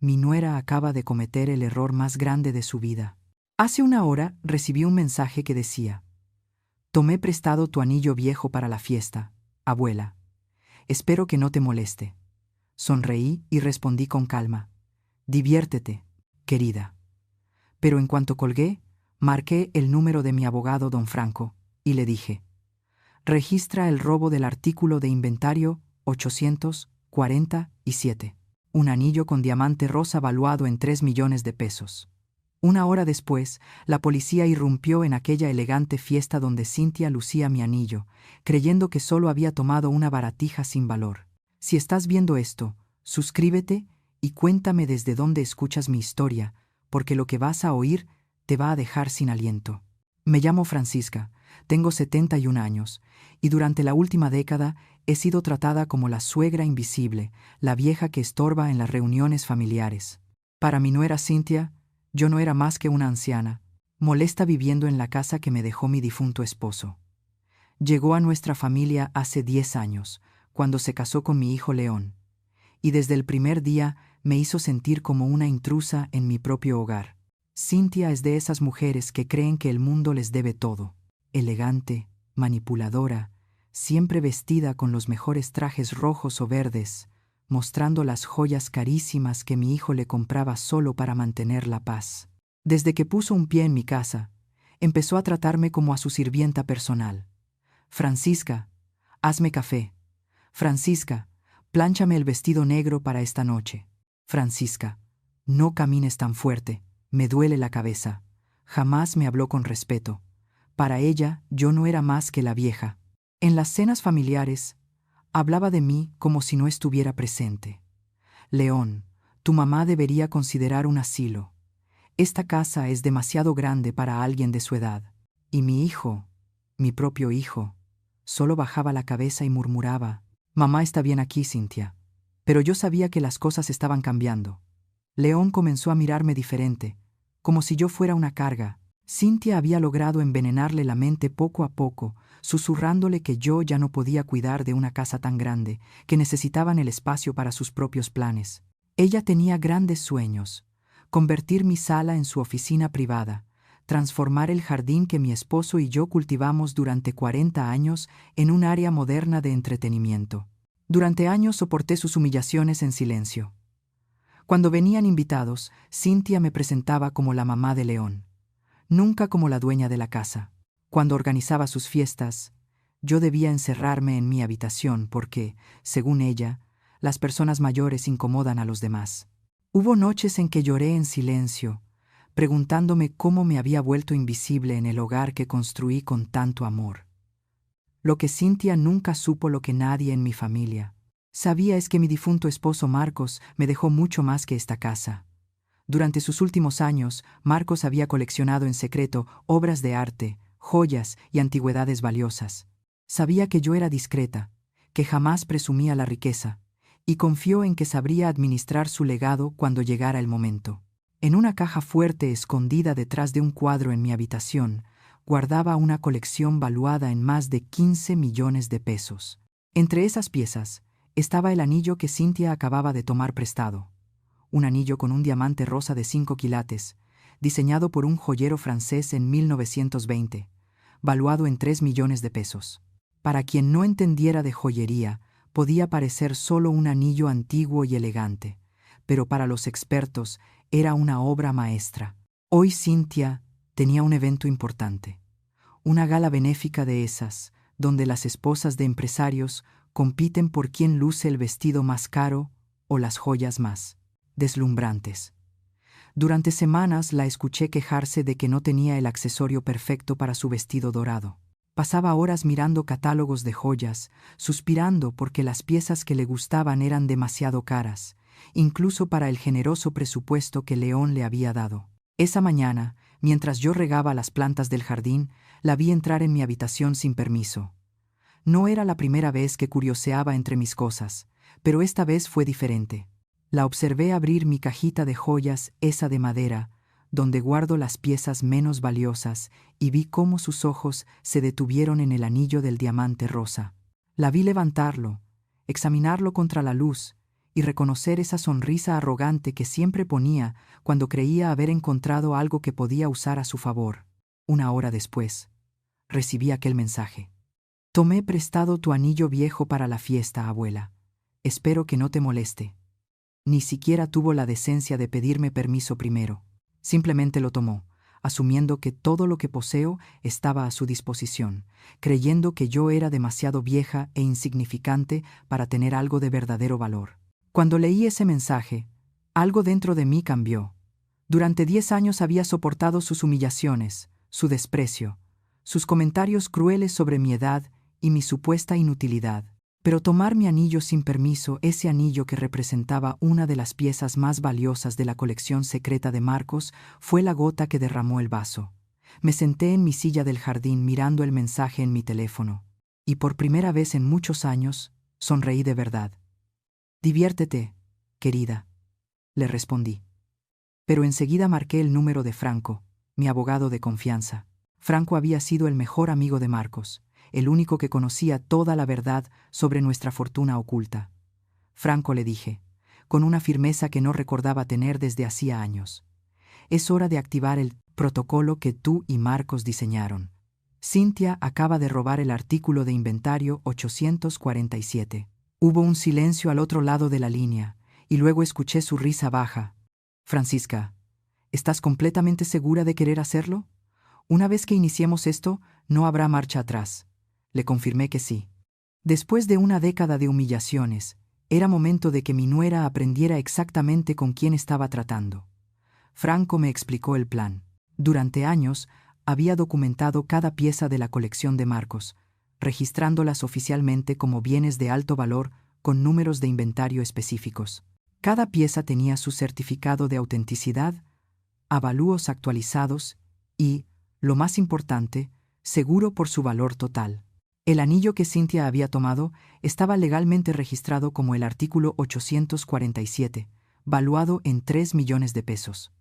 mi nuera acaba de cometer el error más grande de su vida. Hace una hora recibí un mensaje que decía: tomé prestado tu anillo viejo para la fiesta, abuela. Espero que no te moleste. Sonreí y respondí con calma: diviértete, querida. Pero en cuanto colgué, marqué el número de mi abogado don Franco, y le dije: registra el robo del artículo de inventario 847, un anillo con diamante rosa valuado en 3 millones de pesos. Una hora después, la policía irrumpió en aquella elegante fiesta donde Cynthia lucía mi anillo, creyendo que solo había tomado una baratija sin valor. Si estás viendo esto, suscríbete y cuéntame desde dónde escuchas mi historia, porque lo que vas a oír te va a dejar sin aliento. Me llamo Francisca, tengo 71 años, y durante la última década he sido tratada como la suegra invisible, la vieja que estorba en las reuniones familiares. Para mi nuera Cynthia, yo no era más que una anciana, molesta viviendo en la casa que me dejó mi difunto esposo. Llegó a nuestra familia hace 10 años, cuando se casó con mi hijo León, y desde el primer día me hizo sentir como una intrusa en mi propio hogar. Cynthia es de esas mujeres que creen que el mundo les debe todo. Elegante, manipuladora, siempre vestida con los mejores trajes rojos o verdes, mostrando las joyas carísimas que mi hijo le compraba solo para mantener la paz. Desde que puso un pie en mi casa, empezó a tratarme como a su sirvienta personal. Francisca, hazme café. Francisca, plánchame el vestido negro para esta noche. Francisca, no camines tan fuerte, me duele la cabeza. Jamás me habló con respeto. Para ella, yo no era más que la vieja. En las cenas familiares, hablaba de mí como si no estuviera presente. León, tu mamá debería considerar un asilo. Esta casa es demasiado grande para alguien de su edad. Y mi hijo, mi propio hijo, solo bajaba la cabeza y murmuraba: mamá está bien aquí, Cynthia. Pero yo sabía que las cosas estaban cambiando. León comenzó a mirarme diferente, como si yo fuera una carga. Cynthia había logrado envenenarle la mente poco a poco, susurrándole que yo ya no podía cuidar de una casa tan grande, que necesitaban el espacio para sus propios planes. Ella tenía grandes sueños: convertir mi sala en su oficina privada, transformar el jardín que mi esposo y yo cultivamos durante 40 años en un área moderna de entretenimiento. Durante años soporté sus humillaciones en silencio. Cuando venían invitados, Cynthia me presentaba como la mamá de León, nunca como la dueña de la casa. Cuando organizaba sus fiestas, yo debía encerrarme en mi habitación porque, según ella, las personas mayores incomodan a los demás. Hubo noches en que lloré en silencio, preguntándome cómo me había vuelto invisible en el hogar que construí con tanto amor. Lo que Cynthia nunca supo, lo que nadie en mi familia sabía, es que mi difunto esposo Marcos me dejó mucho más que esta casa. Durante sus últimos años, Marcos había coleccionado en secreto obras de arte, joyas y antigüedades valiosas. Sabía que yo era discreta, que jamás presumía la riqueza, y confió en que sabría administrar su legado cuando llegara el momento. En una caja fuerte escondida detrás de un cuadro en mi habitación, guardaba una colección valuada en más de 15 millones de pesos. Entre esas piezas estaba el anillo que Cynthia acababa de tomar prestado. Un anillo con un diamante rosa de 5 quilates, diseñado por un joyero francés en 1920, valuado en 3 millones de pesos. Para quien no entendiera de joyería, podía parecer solo un anillo antiguo y elegante, pero para los expertos era una obra maestra. Hoy Cynthia tenía un evento importante, una gala benéfica de esas, donde las esposas de empresarios compiten por quién luce el vestido más caro o las joyas más deslumbrantes. Durante semanas la escuché quejarse de que no tenía el accesorio perfecto para su vestido dorado. Pasaba horas mirando catálogos de joyas, suspirando porque las piezas que le gustaban eran demasiado caras, incluso para el generoso presupuesto que León le había dado. Esa mañana, mientras yo regaba las plantas del jardín, la vi entrar en mi habitación sin permiso. No era la primera vez que curioseaba entre mis cosas, pero esta vez fue diferente. La observé abrir mi cajita de joyas, esa de madera, donde guardo las piezas menos valiosas, y vi cómo sus ojos se detuvieron en el anillo del diamante rosa. La vi levantarlo, examinarlo contra la luz, y reconocer esa sonrisa arrogante que siempre ponía cuando creía haber encontrado algo que podía usar a su favor. 1 hora después, recibí aquel mensaje. Tomé prestado tu anillo viejo para la fiesta, abuela. Espero que no te moleste. Ni siquiera tuvo la decencia de pedirme permiso primero. Simplemente lo tomó, asumiendo que todo lo que poseo estaba a su disposición, creyendo que yo era demasiado vieja e insignificante para tener algo de verdadero valor. Cuando leí ese mensaje, algo dentro de mí cambió. Durante 10 años había soportado sus humillaciones, su desprecio, sus comentarios crueles sobre mi edad y mi supuesta inutilidad. Pero tomar mi anillo sin permiso, ese anillo que representaba una de las piezas más valiosas de la colección secreta de Marcos, fue la gota que derramó el vaso. Me senté en mi silla del jardín mirando el mensaje en mi teléfono, y por primera vez en muchos años, sonreí de verdad. «Diviértete, querida», le respondí. Pero enseguida marqué el número de Franco, mi abogado de confianza. Franco había sido el mejor amigo de Marcos, el único que conocía toda la verdad sobre nuestra fortuna oculta. Franco, le dije, con una firmeza que no recordaba tener desde hacía años. Es hora de activar el protocolo que tú y Marcos diseñaron. Cynthia acaba de robar el artículo de inventario 847. Hubo un silencio al otro lado de la línea, y luego escuché su risa baja. Francisca, ¿estás completamente segura de querer hacerlo? Una vez que iniciemos esto, no habrá marcha atrás. Le confirmé que sí. Después de una década de humillaciones, era momento de que mi nuera aprendiera exactamente con quién estaba tratando. Franco me explicó el plan. Durante años, había documentado cada pieza de la colección de Marcos, registrándolas oficialmente como bienes de alto valor con números de inventario específicos. Cada pieza tenía su certificado de autenticidad, avalúos actualizados y, lo más importante, seguro por su valor total. El anillo que Cynthia había tomado estaba legalmente registrado como el artículo 847, valuado en 3 millones de pesos.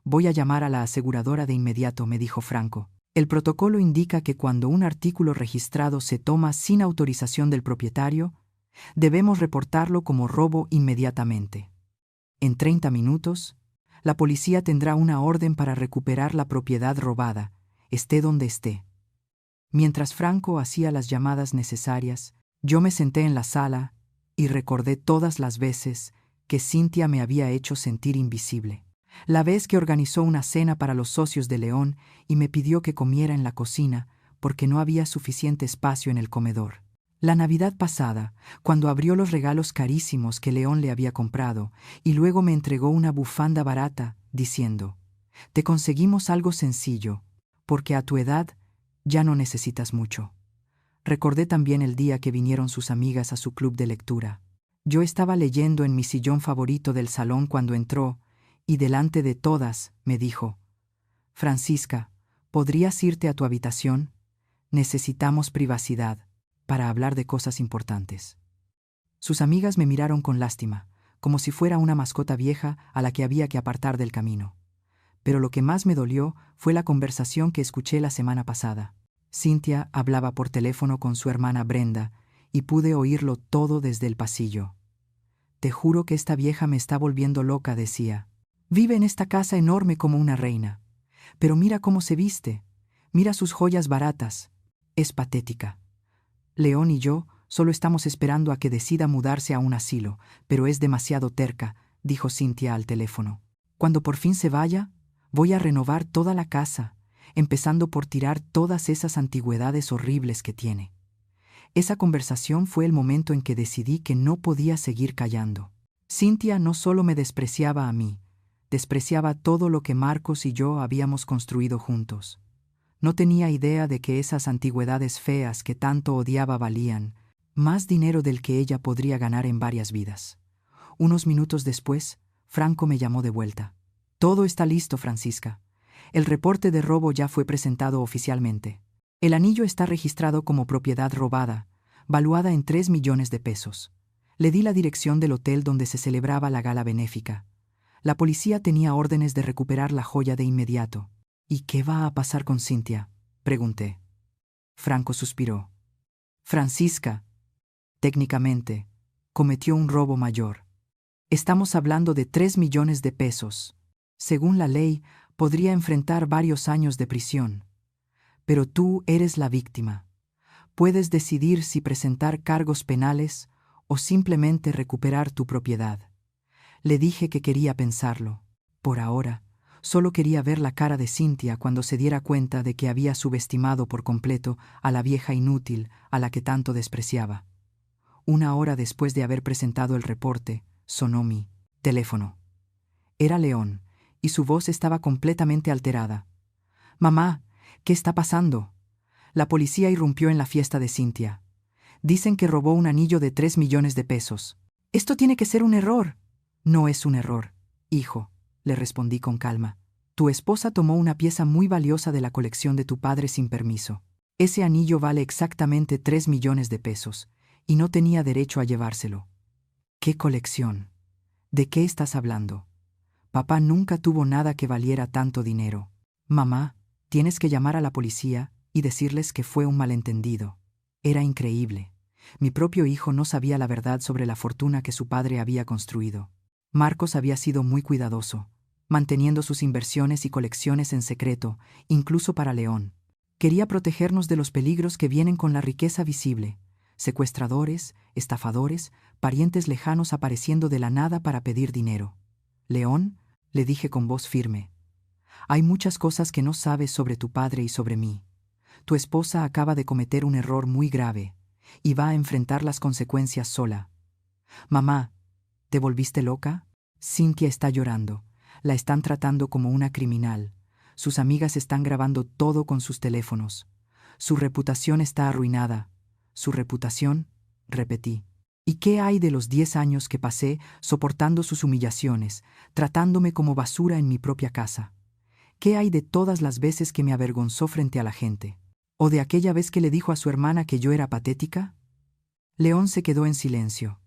Voy a llamar a la aseguradora de inmediato, me dijo Franco. El protocolo indica que cuando un artículo registrado se toma sin autorización del propietario, debemos reportarlo como robo inmediatamente. En 30 minutos, la policía tendrá una orden para recuperar la propiedad robada, esté donde esté. Mientras Franco hacía las llamadas necesarias, yo me senté en la sala y recordé todas las veces que Cynthia me había hecho sentir invisible. La vez que organizó una cena para los socios de León y me pidió que comiera en la cocina porque no había suficiente espacio en el comedor. La Navidad pasada, cuando abrió los regalos carísimos que León le había comprado y luego me entregó una bufanda barata, diciendo: «Te conseguimos algo sencillo, porque a tu edad ya no necesitas mucho». Recordé también el día que vinieron sus amigas a su club de lectura. Yo estaba leyendo en mi sillón favorito del salón cuando entró, y delante de todas me dijo: «Francisca, ¿podrías irte a tu habitación? Necesitamos privacidad para hablar de cosas importantes». Sus amigas me miraron con lástima, como si fuera una mascota vieja a la que había que apartar del camino. Pero lo que más me dolió fue la conversación que escuché la semana pasada. Cynthia hablaba por teléfono con su hermana Brenda y pude oírlo todo desde el pasillo. «Te juro que esta vieja me está volviendo loca», decía. «Vive en esta casa enorme como una reina. Pero mira cómo se viste. Mira sus joyas baratas. Es patética. León y yo solo estamos esperando a que decida mudarse a un asilo, pero es demasiado terca», dijo Cynthia al teléfono. «Cuando por fin se vaya, voy a renovar toda la casa, empezando por tirar todas esas antigüedades horribles que tiene». Esa conversación fue el momento en que decidí que no podía seguir callando. Cynthia no solo me despreciaba a mí, despreciaba todo lo que Marcos y yo habíamos construido juntos. No tenía idea de que esas antigüedades feas que tanto odiaba valían más dinero del que ella podría ganar en varias vidas. Unos minutos después, Franco me llamó de vuelta. «Todo está listo, Francisca. El reporte de robo ya fue presentado oficialmente. El anillo está registrado como propiedad robada, valuada en 3 millones de pesos. Le di la dirección del hotel donde se celebraba la gala benéfica. La policía tenía órdenes de recuperar la joya de inmediato». «¿Y qué va a pasar con Cynthia?», pregunté. Franco suspiró. «Francisca, técnicamente, cometió un robo mayor. Estamos hablando de 3 millones de pesos. Según la ley, podría enfrentar varios años de prisión. Pero tú eres la víctima. Puedes decidir si presentar cargos penales o simplemente recuperar tu propiedad. Le dije que quería pensarlo. Por ahora, solo quería ver la cara de Cynthia cuando se diera cuenta de que había subestimado por completo a la vieja inútil a la que tanto despreciaba. 1 hora después de haber presentado el reporte, sonó mi teléfono. Era León, y su voz estaba completamente alterada. «Mamá, ¿qué está pasando?» La policía irrumpió en la fiesta de Cynthia. Dicen que robó un anillo de 3 millones de pesos. «Esto tiene que ser un error». «No es un error, hijo», le respondí con calma. «Tu esposa tomó una pieza muy valiosa de la colección de tu padre sin permiso. Ese anillo vale exactamente 3 millones de pesos, y no tenía derecho a llevárselo». «¿Qué colección? ¿De qué estás hablando? Papá nunca tuvo nada que valiera tanto dinero». «Mamá, tienes que llamar a la policía y decirles que fue un malentendido». Era increíble. Mi propio hijo no sabía la verdad sobre la fortuna que su padre había construido. Marcos había sido muy cuidadoso, manteniendo sus inversiones y colecciones en secreto, incluso para León. Quería protegernos de los peligros que vienen con la riqueza visible: secuestradores, estafadores, parientes lejanos apareciendo de la nada para pedir dinero. «León», le dije con voz firme, «hay muchas cosas que no sabes sobre tu padre y sobre mí. Tu esposa acaba de cometer un error muy grave y va a enfrentar las consecuencias sola». «Mamá, ¿te volviste loca? Cynthia está llorando. La están tratando como una criminal. Sus amigas están grabando todo con sus teléfonos. Su reputación está arruinada». «¿Su reputación?», repetí. «¿Y qué hay de los 10 años que pasé soportando sus humillaciones, tratándome como basura en mi propia casa? ¿Qué hay de todas las veces que me avergonzó frente a la gente? ¿O de aquella vez que le dijo a su hermana que yo era patética?». León se quedó en silencio.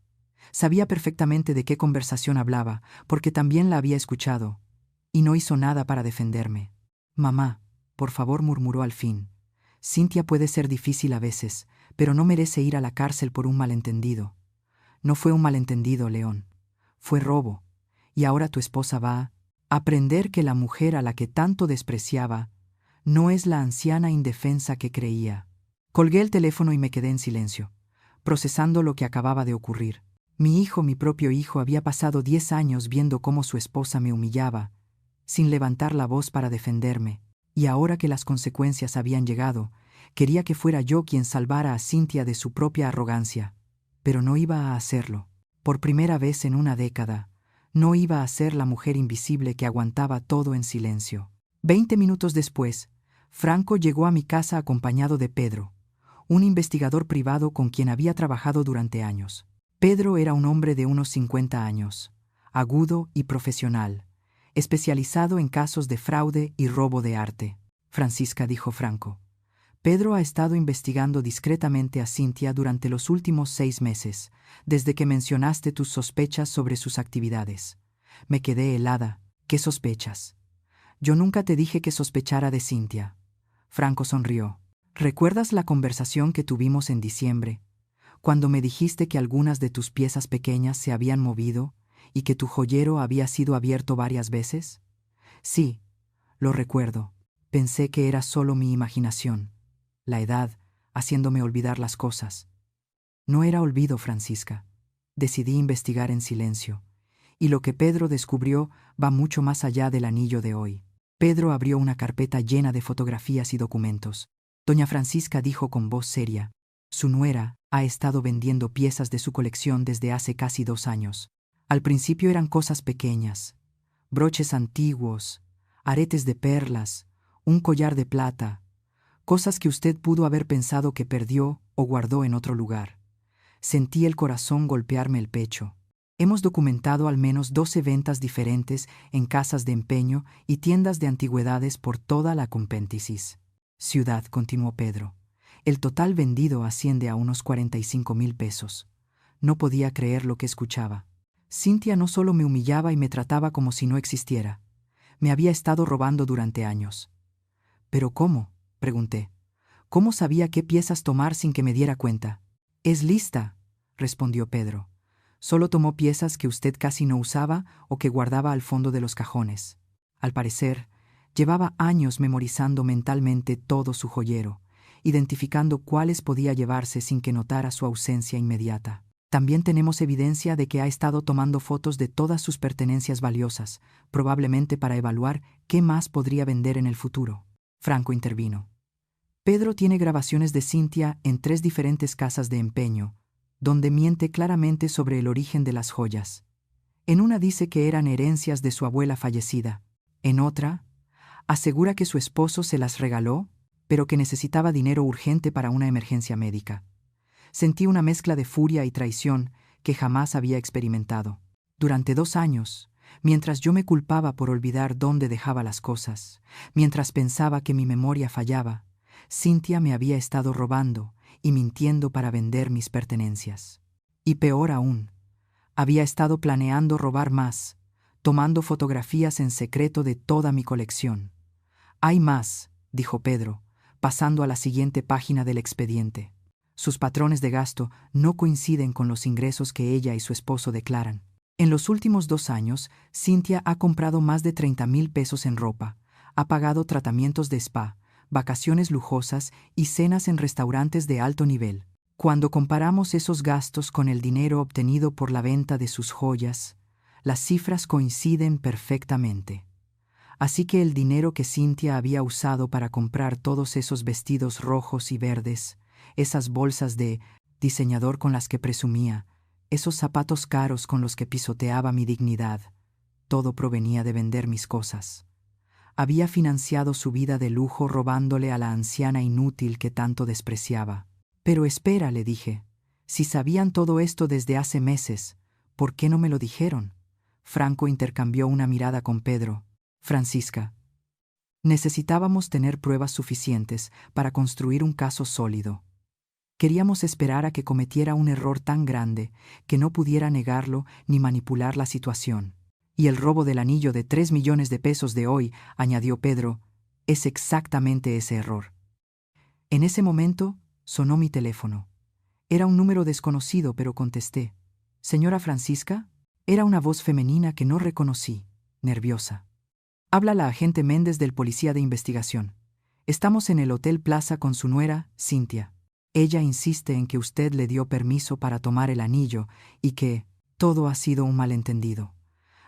Sabía perfectamente de qué conversación hablaba, porque también la había escuchado, y no hizo nada para defenderme. «Mamá, por favor», murmuró al fin. «Cynthia puede ser difícil a veces, pero no merece ir a la cárcel por un malentendido». «No fue un malentendido, León. Fue robo. Y ahora tu esposa va a aprender que la mujer a la que tanto despreciaba no es la anciana indefensa que creía». Colgué el teléfono y me quedé en silencio, procesando lo que acababa de ocurrir. Mi hijo, mi propio hijo, había pasado 10 años viendo cómo su esposa me humillaba, sin levantar la voz para defenderme, y ahora que las consecuencias habían llegado, quería que fuera yo quien salvara a Cynthia de su propia arrogancia. Pero no iba a hacerlo. Por primera vez en una década, no iba a ser la mujer invisible que aguantaba todo en silencio. 20 minutos después, Franco llegó a mi casa acompañado de Pedro, un investigador privado con quien había trabajado durante años. Pedro era un hombre de unos 50 años, agudo y profesional, especializado en casos de fraude y robo de arte. «Francisca», dijo Franco, «Pedro ha estado investigando discretamente a Cynthia durante los últimos 6 meses, desde que mencionaste tus sospechas sobre sus actividades». Me quedé helada. «¿Qué sospechas?». «Yo nunca te dije que sospechara de Cynthia». Franco sonrió. «¿Recuerdas la conversación que tuvimos en diciembre, cuando me dijiste que algunas de tus piezas pequeñas se habían movido y que tu joyero había sido abierto varias veces?» «Sí, lo recuerdo. Pensé que era solo mi imaginación, la edad, haciéndome olvidar las cosas». No era olvido, Francisca. Decidí investigar en silencio, y lo que Pedro descubrió va mucho más allá del anillo de hoy. Pedro abrió una carpeta llena de fotografías y documentos. Doña Francisca dijo con voz seria: «Su nuera ha estado vendiendo piezas de su colección desde hace casi 2 años. Al principio eran cosas pequeñas: broches antiguos, aretes de perlas, un collar de plata, cosas que usted pudo haber pensado que perdió o guardó en otro lugar». Sentí el corazón golpearme el pecho. «Hemos documentado al menos 12 ventas diferentes en casas de empeño y tiendas de antigüedades por toda la Compentis ciudad», continuó Pedro. «El total vendido asciende a unos 45,000 pesos». No podía creer lo que escuchaba. Cynthia no solo me humillaba y me trataba como si no existiera. Me había estado robando durante años. «¿Pero cómo?», pregunté. «¿Cómo sabía qué piezas tomar sin que me diera cuenta?». «Es lista», respondió Pedro. Solo tomó piezas que usted casi no usaba o que guardaba al fondo de los cajones. Al parecer, llevaba años memorizando mentalmente todo su joyero, identificando cuáles podía llevarse sin que notara su ausencia inmediata. También tenemos evidencia de que ha estado tomando fotos de todas sus pertenencias valiosas, probablemente para evaluar qué más podría vender en el futuro. Franco intervino. Pedro tiene grabaciones de Cynthia en 3 diferentes casas de empeño, donde miente claramente sobre el origen de las joyas. En una dice que eran herencias de su abuela fallecida. En otra, asegura que su esposo se las regaló, pero que necesitaba dinero urgente para una emergencia médica. Sentí una mezcla de furia y traición que jamás había experimentado. Durante 2 años, mientras yo me culpaba por olvidar dónde dejaba las cosas, mientras pensaba que mi memoria fallaba, Cynthia me había estado robando y mintiendo para vender mis pertenencias. Y peor aún, había estado planeando robar más, tomando fotografías en secreto de toda mi colección. Hay más, dijo Pedro, pasando a la siguiente página del expediente. Sus patrones de gasto no coinciden con los ingresos que ella y su esposo declaran. En los últimos 2 años, Cynthia ha comprado más de 30,000 pesos en ropa, ha pagado tratamientos de spa, vacaciones lujosas y cenas en restaurantes de alto nivel. Cuando comparamos esos gastos con el dinero obtenido por la venta de sus joyas, las cifras coinciden perfectamente. Así que el dinero que Cynthia había usado para comprar todos esos vestidos rojos y verdes, esas bolsas de diseñador con las que presumía, esos zapatos caros con los que pisoteaba mi dignidad, todo provenía de vender mis cosas. Había financiado su vida de lujo robándole a la anciana inútil que tanto despreciaba. Pero espera, le dije, si sabían todo esto desde hace meses, ¿por qué no me lo dijeron? Franco intercambió una mirada con Pedro. Francisca, necesitábamos tener pruebas suficientes para construir un caso sólido. Queríamos esperar a que cometiera un error tan grande que no pudiera negarlo ni manipular la situación. Y el robo del anillo de 3 millones de pesos de hoy, añadió Pedro, es exactamente ese error. En ese momento sonó mi teléfono. Era un número desconocido, pero contesté. ¿Señora Francisca? Era una voz femenina que no reconocí, nerviosa. Habla la agente Méndez del Policía de Investigación. Estamos en el Hotel Plaza con su nuera, Cynthia. Ella insiste en que usted le dio permiso para tomar el anillo y que todo ha sido un malentendido.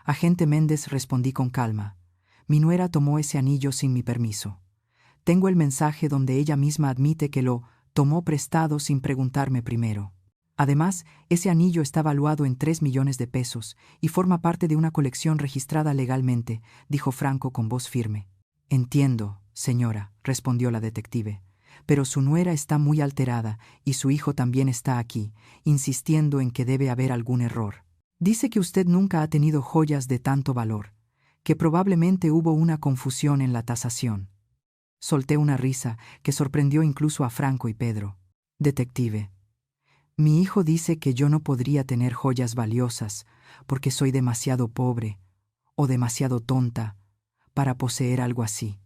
Agente Méndez, respondí con calma. Mi nuera tomó ese anillo sin mi permiso. Tengo el mensaje donde ella misma admite que lo tomó prestado sin preguntarme primero. Además, ese anillo está valuado en 3 millones de pesos y forma parte de una colección registrada legalmente, dijo Franco con voz firme. Entiendo, señora, respondió la detective, pero su nuera está muy alterada y su hijo también está aquí, insistiendo en que debe haber algún error. Dice que usted nunca ha tenido joyas de tanto valor, que probablemente hubo una confusión en la tasación. Solté una risa que sorprendió incluso a Franco y Pedro. Detective, mi hijo dice que yo no podría tener joyas valiosas porque soy demasiado pobre o demasiado tonta para poseer algo así.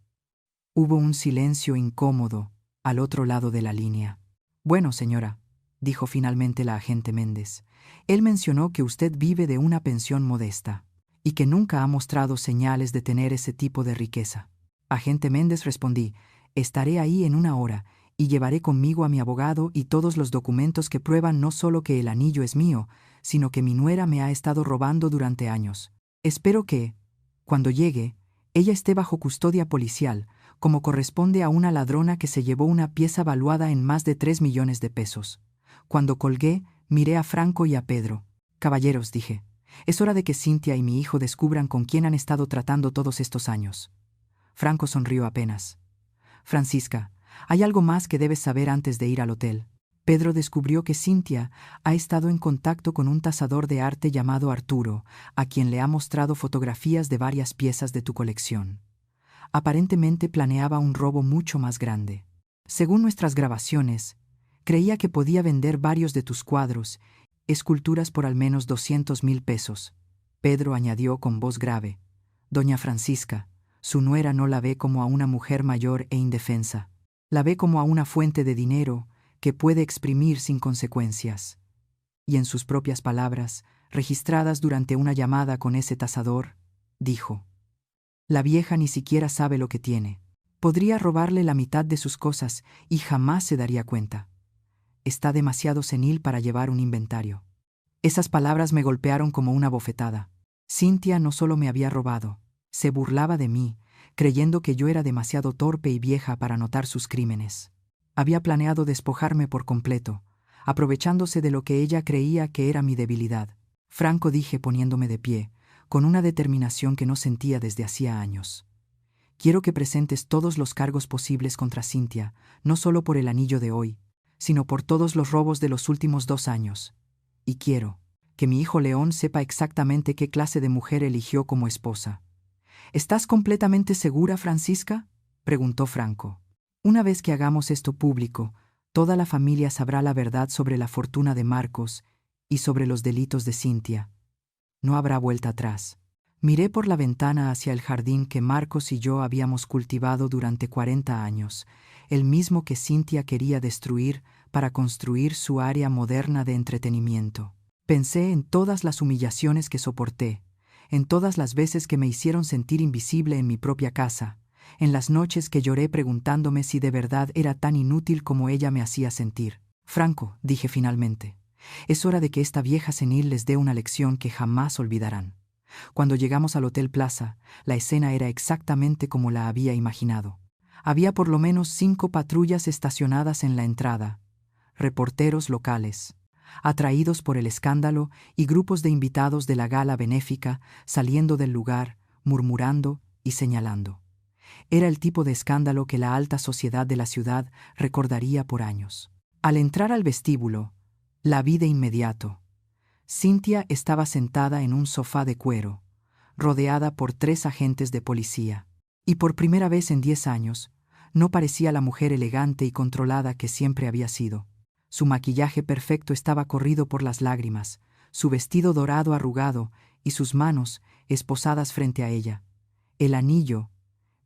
Hubo un silencio incómodo al otro lado de la línea. Bueno, señora, dijo finalmente la agente Méndez, él mencionó que usted vive de una pensión modesta y que nunca ha mostrado señales de tener ese tipo de riqueza. Agente Méndez, respondí, estaré ahí en 1 hora y llevaré conmigo a mi abogado y todos los documentos que prueban no solo que el anillo es mío, sino que mi nuera me ha estado robando durante años. Espero que, cuando llegue, ella esté bajo custodia policial, como corresponde a una ladrona que se llevó una pieza valuada en más de 3 millones de pesos. Cuando colgué, miré a Franco y a Pedro. Caballeros, dije, es hora de que Cynthia y mi hijo descubran con quién han estado tratando todos estos años. Franco sonrió apenas. Francisca, hay algo más que debes saber antes de ir al hotel. Pedro descubrió que Cynthia ha estado en contacto con un tasador de arte llamado Arturo, a quien le ha mostrado fotografías de varias piezas de tu colección. Aparentemente planeaba un robo mucho más grande. Según nuestras grabaciones, creía que podía vender varios de tus cuadros, esculturas por al menos 200,000 pesos. Pedro añadió con voz grave. Doña Francisca, su nuera no la ve como a una mujer mayor e indefensa. La ve como a una fuente de dinero que puede exprimir sin consecuencias. Y en sus propias palabras, registradas durante una llamada con ese tasador, dijo. La vieja ni siquiera sabe lo que tiene. Podría robarle la mitad de sus cosas y jamás se daría cuenta. Está demasiado senil para llevar un inventario. Esas palabras me golpearon como una bofetada. Cynthia no solo me había robado, se burlaba de mí, creyendo que yo era demasiado torpe y vieja para notar sus crímenes. Había planeado despojarme por completo, aprovechándose de lo que ella creía que era mi debilidad. Franco, dije poniéndome de pie, con una determinación que no sentía desde hacía años. Quiero que presentes todos los cargos posibles contra Cynthia, no solo por el anillo de hoy, sino por todos los robos de los últimos 2 años. Y quiero que mi hijo León sepa exactamente qué clase de mujer eligió como esposa. ¿Estás completamente segura, Francisca?, preguntó Franco. Una vez que hagamos esto público, toda la familia sabrá la verdad sobre la fortuna de Marcos y sobre los delitos de Cynthia. No habrá vuelta atrás. Miré por la ventana hacia el jardín que Marcos y yo habíamos cultivado durante 40 años, el mismo que Cynthia quería destruir para construir su área moderna de entretenimiento. Pensé en todas las humillaciones que soporté, en todas las veces que me hicieron sentir invisible en mi propia casa, en las noches que lloré preguntándome si de verdad era tan inútil como ella me hacía sentir. Franco, dije finalmente, es hora de que esta vieja senil les dé una lección que jamás olvidarán. Cuando llegamos al Hotel Plaza, la escena era exactamente como la había imaginado. Había por lo menos 5 patrullas estacionadas en la entrada, reporteros locales, atraídos por el escándalo, y grupos de invitados de la gala benéfica saliendo del lugar, murmurando y señalando. Era el tipo de escándalo que la alta sociedad de la ciudad recordaría por años. Al entrar al vestíbulo, la vi de inmediato. Cynthia estaba sentada en un sofá de cuero, rodeada por 3 agentes de policía. Y por primera vez en 10 años, no parecía la mujer elegante y controlada que siempre había sido. Su maquillaje perfecto estaba corrido por las lágrimas, su vestido dorado arrugado y sus manos esposadas frente a ella. El anillo,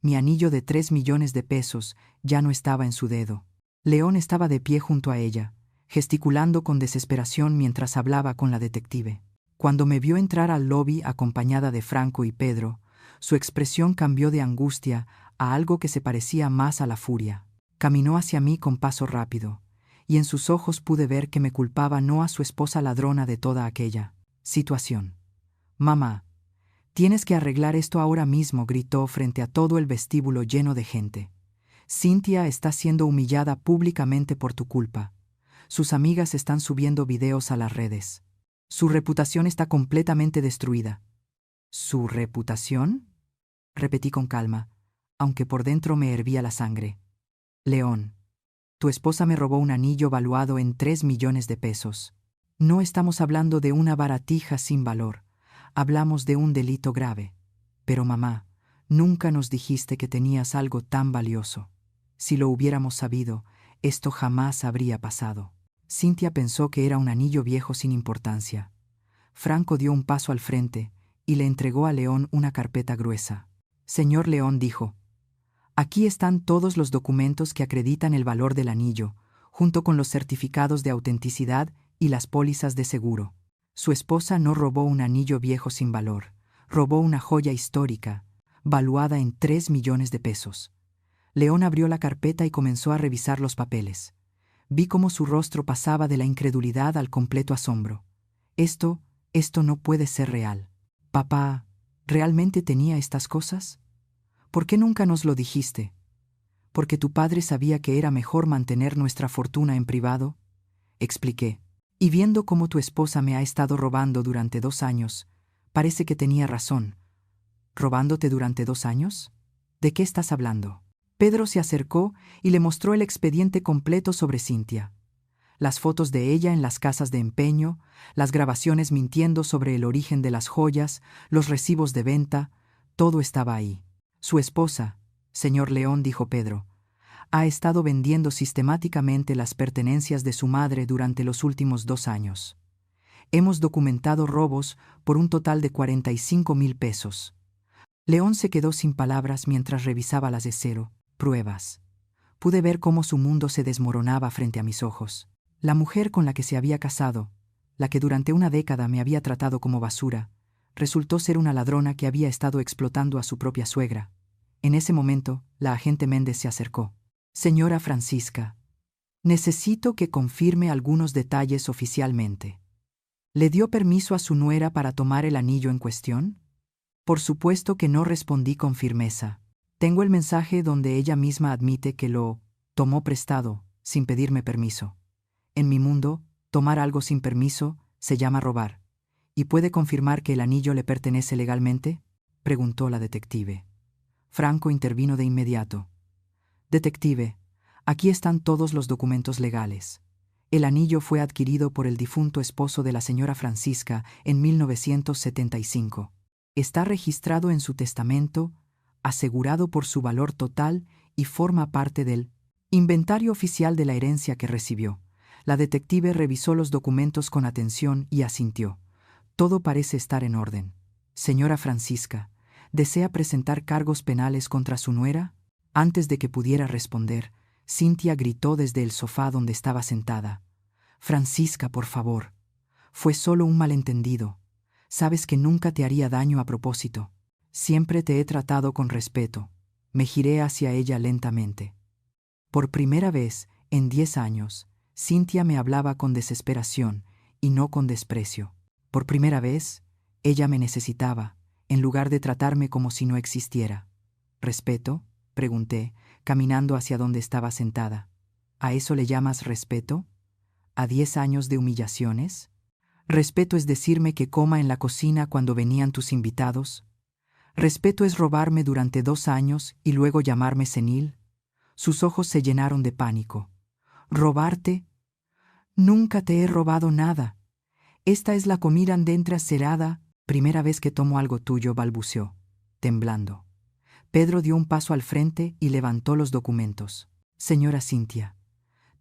mi anillo de 3 millones de pesos, ya no estaba en su dedo. León estaba de pie junto a ella, gesticulando con desesperación mientras hablaba con la detective. Cuando me vio entrar al lobby acompañada de Franco y Pedro, su expresión cambió de angustia a algo que se parecía más a la furia. Caminó hacia mí con paso rápido, y en sus ojos pude ver que me culpaba no a su esposa ladrona de toda aquella situación. «Mamá, tienes que arreglar esto ahora mismo», gritó frente a todo el vestíbulo lleno de gente. «Cynthia está siendo humillada públicamente por tu culpa. Sus amigas están subiendo videos a las redes. Su reputación está completamente destruida». «¿Su reputación?», repetí con calma, aunque por dentro me hervía la sangre. «León, tu esposa me robó un anillo valuado en 3 millones de pesos. No estamos hablando de una baratija sin valor, hablamos de un delito grave. Pero mamá, nunca nos dijiste que tenías algo tan valioso. Si lo hubiéramos sabido, esto jamás habría pasado». Cynthia pensó que era un anillo viejo sin importancia. Franco dio un paso al frente y le entregó a León una carpeta gruesa. «Señor León», dijo, «aquí están todos los documentos que acreditan el valor del anillo, junto con los certificados de autenticidad y las pólizas de seguro. Su esposa no robó un anillo viejo sin valor, robó una joya histórica, valuada en 3 millones de pesos». León abrió la carpeta y comenzó a revisar los papeles. Vi cómo su rostro pasaba de la incredulidad al completo asombro. Esto no puede ser real. «Papá, ¿realmente tenía estas cosas? ¿Por qué nunca nos lo dijiste? ¿Porque tu padre sabía que era mejor mantener nuestra fortuna en privado?», expliqué. «Y viendo cómo tu esposa me ha estado robando durante 2 años, parece que tenía razón». «¿Robándote durante 2 años? ¿De qué estás hablando?». Pedro se acercó y le mostró el expediente completo sobre Cynthia. Las fotos de ella en las casas de empeño, las grabaciones mintiendo sobre el origen de las joyas, los recibos de venta, todo estaba ahí. «Su esposa, señor León», dijo Pedro, «ha estado vendiendo sistemáticamente las pertenencias de su madre durante los últimos 2 años. Hemos documentado robos por un total de 45,000 pesos». León se quedó sin palabras mientras revisaba las de cero, pruebas. Pude ver cómo su mundo se desmoronaba frente a mis ojos. La mujer con la que se había casado, la que durante una década me había tratado como basura, resultó ser una ladrona que había estado explotando a su propia suegra. En ese momento, la agente Méndez se acercó. Señora Francisca, necesito que confirme algunos detalles oficialmente. ¿Le dio permiso a su nuera para tomar el anillo en cuestión? Por supuesto que no, respondí con firmeza. Tengo el mensaje donde ella misma admite que lo tomó prestado, sin pedirme permiso. En mi mundo, tomar algo sin permiso se llama robar. ¿Y puede confirmar que el anillo le pertenece legalmente?, preguntó la detective. Franco intervino de inmediato. Detective, aquí están todos los documentos legales. El anillo fue adquirido por el difunto esposo de la señora Francisca en 1975. Está registrado en su testamento, asegurado por su valor total y forma parte del inventario oficial de la herencia que recibió. La detective revisó los documentos con atención y asintió. Todo parece estar en orden. Señora Francisca, ¿desea presentar cargos penales contra su nuera? Antes de que pudiera responder, Cintia gritó desde el sofá donde estaba sentada. Francisca, por favor. Fue solo un malentendido. Sabes que nunca te haría daño a propósito. Siempre te he tratado con respeto. Me giré hacia ella lentamente. Por primera vez, en 10 años, Cintia me hablaba con desesperación y no con desprecio. Por primera vez, ella me necesitaba, en lugar de tratarme como si no existiera. ¿Respeto?, pregunté, caminando hacia donde estaba sentada. ¿A eso le llamas respeto? ¿A 10 años de humillaciones? ¿Respeto es decirme que coma en la cocina cuando venían tus invitados? ¿Respeto es robarme durante 2 años y luego llamarme senil? Sus ojos se llenaron de pánico. ¿Robarte? Nunca te he robado nada. Esta es la comida andentras cerada. Primera vez que tomo algo tuyo, balbuceó, temblando. Pedro dio un paso al frente y levantó los documentos. Señora Cintia,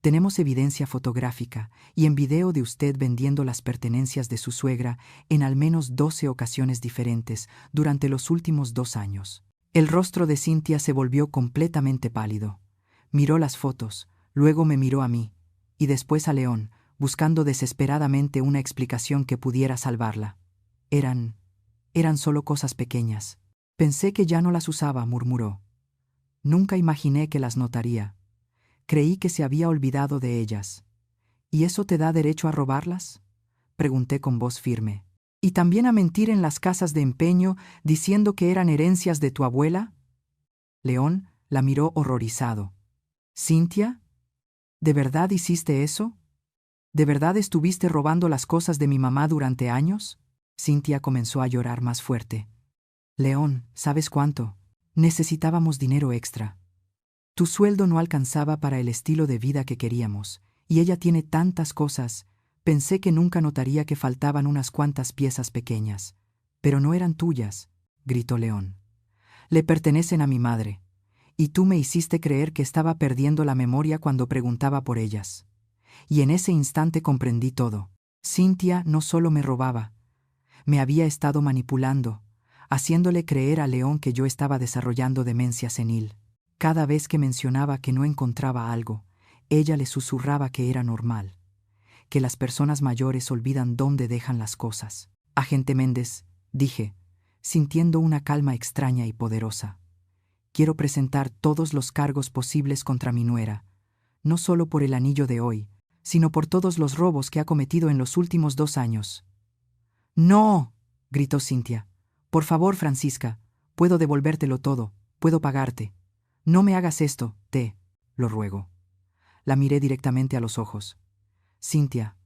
tenemos evidencia fotográfica y en video de usted vendiendo las pertenencias de su suegra en al menos 12 ocasiones diferentes durante los últimos 2 años. El rostro de Cintia se volvió completamente pálido. Miró las fotos, luego me miró a mí, y después a León, buscando desesperadamente una explicación que pudiera salvarla. Eran solo cosas pequeñas. Pensé que ya no las usaba, murmuró. Nunca imaginé que las notaría. Creí que se había olvidado de ellas. ¿Y eso te da derecho a robarlas?, pregunté con voz firme. ¿Y también a mentir en las casas de empeño diciendo que eran herencias de tu abuela? León la miró horrorizado. ¿Cintia? ¿De verdad hiciste eso? ¿De verdad estuviste robando las cosas de mi mamá durante años? Cintia comenzó a llorar más fuerte. León, ¿sabes cuánto? Necesitábamos dinero extra. Tu sueldo no alcanzaba para el estilo de vida que queríamos, y ella tiene tantas cosas. Pensé que nunca notaría que faltaban unas cuantas piezas pequeñas. Pero no eran tuyas, gritó León. Le pertenecen a mi madre. Y tú me hiciste creer que estaba perdiendo la memoria cuando preguntaba por ellas. Y en ese instante comprendí todo. Cintia no solo me robaba, me había estado manipulando, haciéndole creer a León que yo estaba desarrollando demencia senil. Cada vez que mencionaba que no encontraba algo, ella le susurraba que era normal, que las personas mayores olvidan dónde dejan las cosas. Agente Méndez, dije, sintiendo una calma extraña y poderosa. Quiero presentar todos los cargos posibles contra mi nuera, no solo por el anillo de hoy, sino por todos los robos que ha cometido en los últimos 2 años. ¡No!, gritó Cintia. Por favor, Francisca, puedo devolvértelo todo, puedo pagarte. No me hagas esto, lo ruego. La miré directamente a los ojos. Cintia,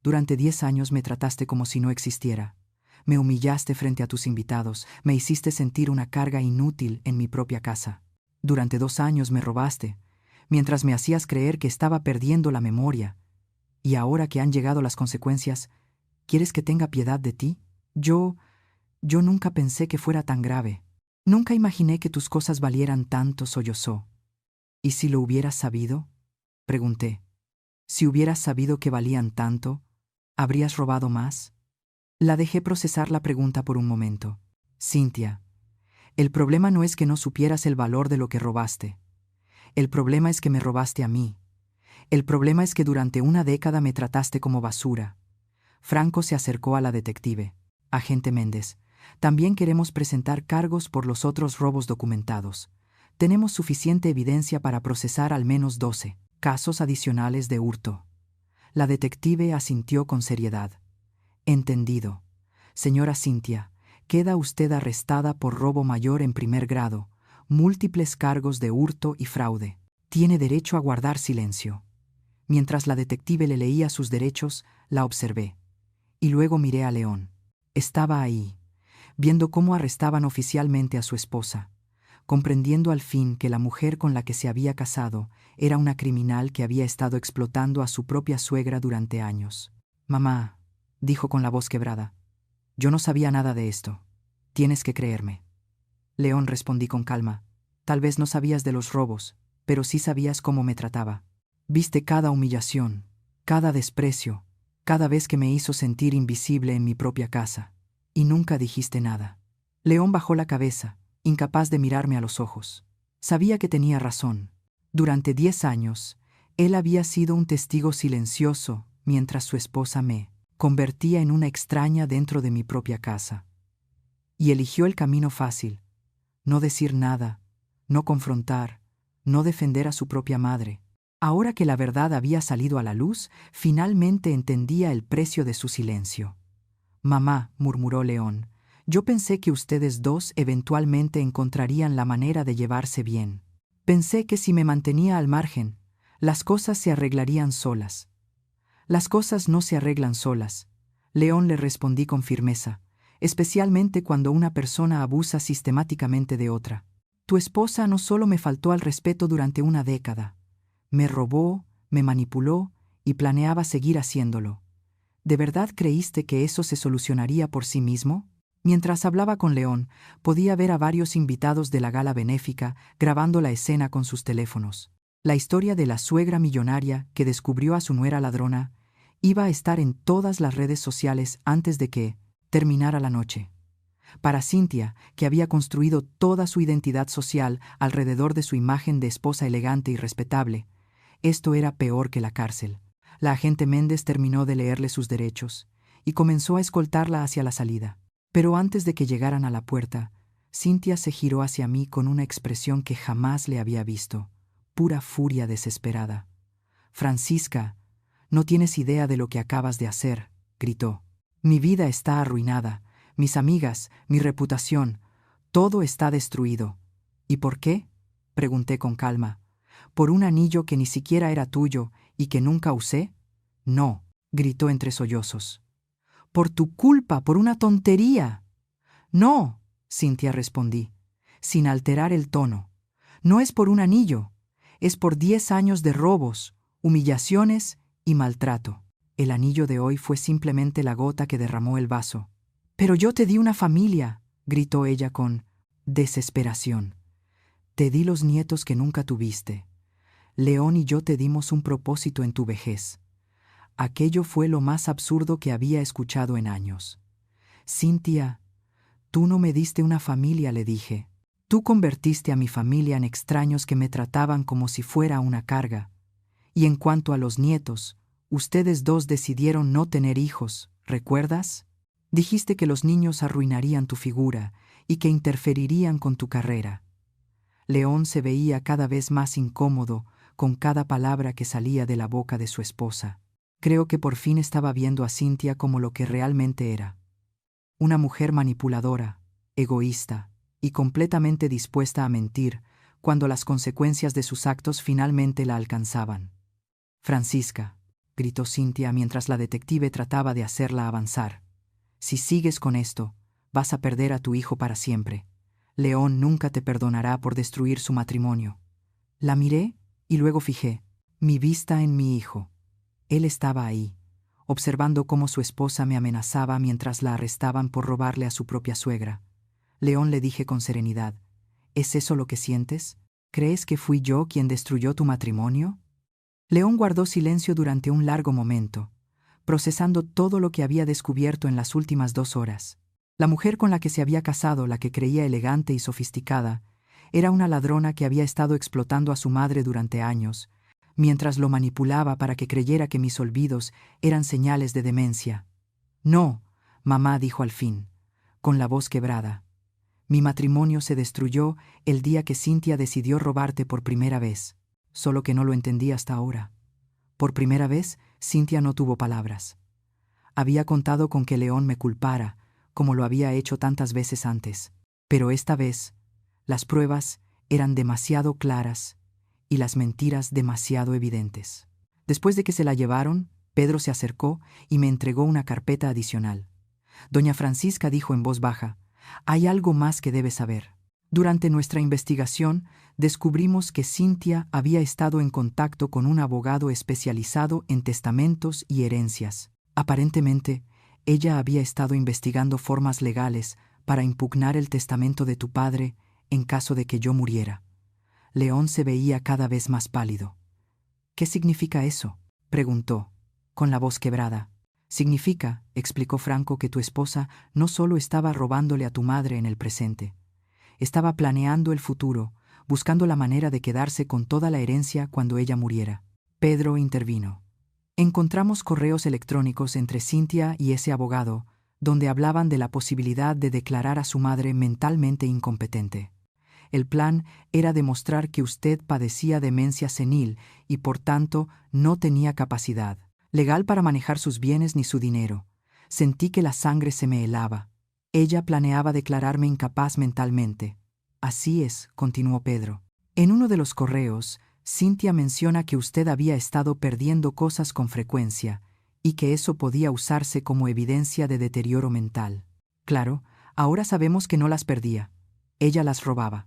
durante 10 años me trataste como si no existiera. Me humillaste frente a tus invitados, me hiciste sentir una carga inútil en mi propia casa. Durante 2 años me robaste, mientras me hacías creer que estaba perdiendo la memoria. Y ahora que han llegado las consecuencias, ¿quieres que tenga piedad de ti? Yo nunca pensé que fuera tan grave. Nunca imaginé que tus cosas valieran tanto, sollozó. ¿Y si lo hubieras sabido?, pregunté. Si hubieras sabido que valían tanto, ¿habrías robado más? La dejé procesar la pregunta por un momento. Cintia, el problema no es que no supieras el valor de lo que robaste. El problema es que me robaste a mí. El problema es que durante una década me trataste como basura. Franco se acercó a la detective. Agente Méndez, también queremos presentar cargos por los otros robos documentados. Tenemos suficiente evidencia para procesar al menos 12 casos adicionales de hurto. La detective asintió con seriedad. Entendido. Señora Cynthia, queda usted arrestada por robo mayor en primer grado, múltiples cargos de hurto y fraude. Tiene derecho a guardar silencio. Mientras la detective le leía sus derechos, la observé. Y luego miré a León. Estaba ahí, viendo cómo arrestaban oficialmente a su esposa, comprendiendo al fin que la mujer con la que se había casado era una criminal que había estado explotando a su propia suegra durante años. «Mamá», dijo con la voz quebrada, «yo no sabía nada de esto. Tienes que creerme». «León», respondí con calma, «tal vez no sabías de los robos, pero sí sabías cómo me trataba. Viste cada humillación, cada desprecio, cada vez que me hizo sentir invisible en mi propia casa. Y nunca dijiste nada». León bajó la cabeza, incapaz de mirarme a los ojos. Sabía que tenía razón. Durante 10 años, él había sido un testigo silencioso mientras su esposa me convertía en una extraña dentro de mi propia casa. Y eligió el camino fácil: no decir nada, no confrontar, no defender a su propia madre. Ahora que la verdad había salido a la luz, finalmente entendía el precio de su silencio. «Mamá», murmuró León, «yo pensé que ustedes dos eventualmente encontrarían la manera de llevarse bien. Pensé que si me mantenía al margen, las cosas se arreglarían solas». «Las cosas no se arreglan solas», León, le respondí con firmeza, «especialmente cuando una persona abusa sistemáticamente de otra. Tu esposa no solo me faltó al respeto durante una década, me robó, me manipuló y planeaba seguir haciéndolo. ¿De verdad creíste que eso se solucionaría por sí mismo?». Mientras hablaba con León, podía ver a varios invitados de la gala benéfica grabando la escena con sus teléfonos. La historia de la suegra millonaria que descubrió a su nuera ladrona iba a estar en todas las redes sociales antes de que terminara la noche. Para Cynthia, que había construido toda su identidad social alrededor de su imagen de esposa elegante y respetable, esto era peor que la cárcel. La agente Méndez terminó de leerle sus derechos y comenzó a escoltarla hacia la salida. Pero antes de que llegaran a la puerta, Cynthia se giró hacia mí con una expresión que jamás le había visto, pura furia desesperada. «Francisca, no tienes idea de lo que acabas de hacer», gritó. «Mi vida está arruinada, mis amigas, mi reputación, todo está destruido». «¿Y por qué?», pregunté con calma. «¿Por un anillo que ni siquiera era tuyo y que nunca usé?». «No», gritó entre sollozos. «Por tu culpa, por una tontería». «No», Cynthia, respondí, sin alterar el tono. «No es por un anillo, es por 10 años de robos, humillaciones y maltrato. El anillo de hoy fue simplemente la gota que derramó el vaso». «Pero yo te di una familia», gritó ella con desesperación. «Te di los nietos que nunca tuviste. León y yo te dimos un propósito en tu vejez». Aquello fue lo más absurdo que había escuchado en años. «Cynthia, tú no me diste una familia», le dije. «Tú convertiste a mi familia en extraños que me trataban como si fuera una carga. Y en cuanto a los nietos, ustedes dos decidieron no tener hijos, ¿recuerdas? Dijiste que los niños arruinarían tu figura y que interferirían con tu carrera». León se veía cada vez más incómodo con cada palabra que salía de la boca de su esposa. Creo que por fin estaba viendo a Cynthia como lo que realmente era: una mujer manipuladora, egoísta y completamente dispuesta a mentir cuando las consecuencias de sus actos finalmente la alcanzaban. «Francisca», gritó Cynthia mientras la detective trataba de hacerla avanzar, «si sigues con esto, vas a perder a tu hijo para siempre. León nunca te perdonará por destruir su matrimonio». La miré y luego fijé mi vista en mi hijo. Él estaba ahí, observando cómo su esposa me amenazaba mientras la arrestaban por robarle a su propia suegra. «León», le dije con serenidad, «¿es eso lo que sientes? ¿Crees que fui yo quien destruyó tu matrimonio?». León guardó silencio durante un largo momento, procesando todo lo que había descubierto en las últimas 2 horas. La mujer con la que se había casado, la que creía elegante y sofisticada, era una ladrona que había estado explotando a su madre durante años, mientras lo manipulaba para que creyera que mis olvidos eran señales de demencia. No, mamá, dijo al fin, con la voz quebrada. Mi matrimonio se destruyó el día que Cynthia decidió robarte por primera vez, solo que no lo entendí hasta ahora. Por primera vez, Cynthia no tuvo palabras. Había contado con que León me culpara, como lo había hecho tantas veces antes. Pero esta vez, las pruebas eran demasiado claras y las mentiras demasiado evidentes. Después de que se la llevaron, Pedro se acercó y me entregó una carpeta adicional. Doña Francisca dijo en voz baja: «Hay algo más que debes saber. Durante nuestra investigación, descubrimos que Cynthia había estado en contacto con un abogado especializado en testamentos y herencias. Aparentemente, ella había estado investigando formas legales para impugnar el testamento de tu padre en caso de que yo muriera». León se veía cada vez más pálido. «¿Qué significa eso?», preguntó, con la voz quebrada. «Significa», explicó Franco, «que tu esposa no solo estaba robándole a tu madre en el presente, estaba planeando el futuro, buscando la manera de quedarse con toda la herencia cuando ella muriera». Pedro intervino. «Encontramos correos electrónicos entre Cynthia y ese abogado, donde hablaban de la posibilidad de declarar a su madre mentalmente incompetente. El plan era demostrar que usted padecía demencia senil y por tanto no tenía capacidad legal para manejar sus bienes ni su dinero. Sentí que la sangre se me helaba. Ella planeaba declararme incapaz mentalmente». «Así es», continuó Pedro. «En uno de los correos, Cynthia menciona que usted había estado perdiendo cosas con frecuencia y que eso podía usarse como evidencia de deterioro mental. Claro, ahora sabemos que no las perdía. Ella las robaba».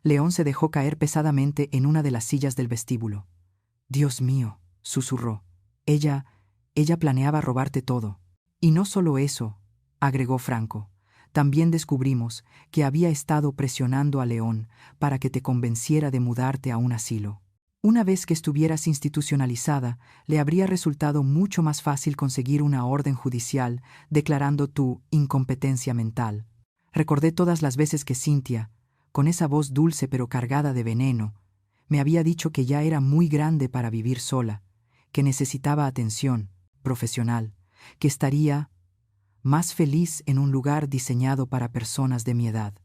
León se dejó caer pesadamente en una de las sillas del vestíbulo. «Dios mío», susurró. Ella planeaba robarte todo. Y no solo eso», agregó Franco. «También descubrimos que había estado presionando a León para que te convenciera de mudarte a un asilo. Una vez que estuvieras institucionalizada, le habría resultado mucho más fácil conseguir una orden judicial declarando tu incompetencia mental». Recordé todas las veces que Cynthia, con esa voz dulce pero cargada de veneno, me había dicho que ya era muy grande para vivir sola, que necesitaba atención profesional, que estaría más feliz en un lugar diseñado para personas de mi edad.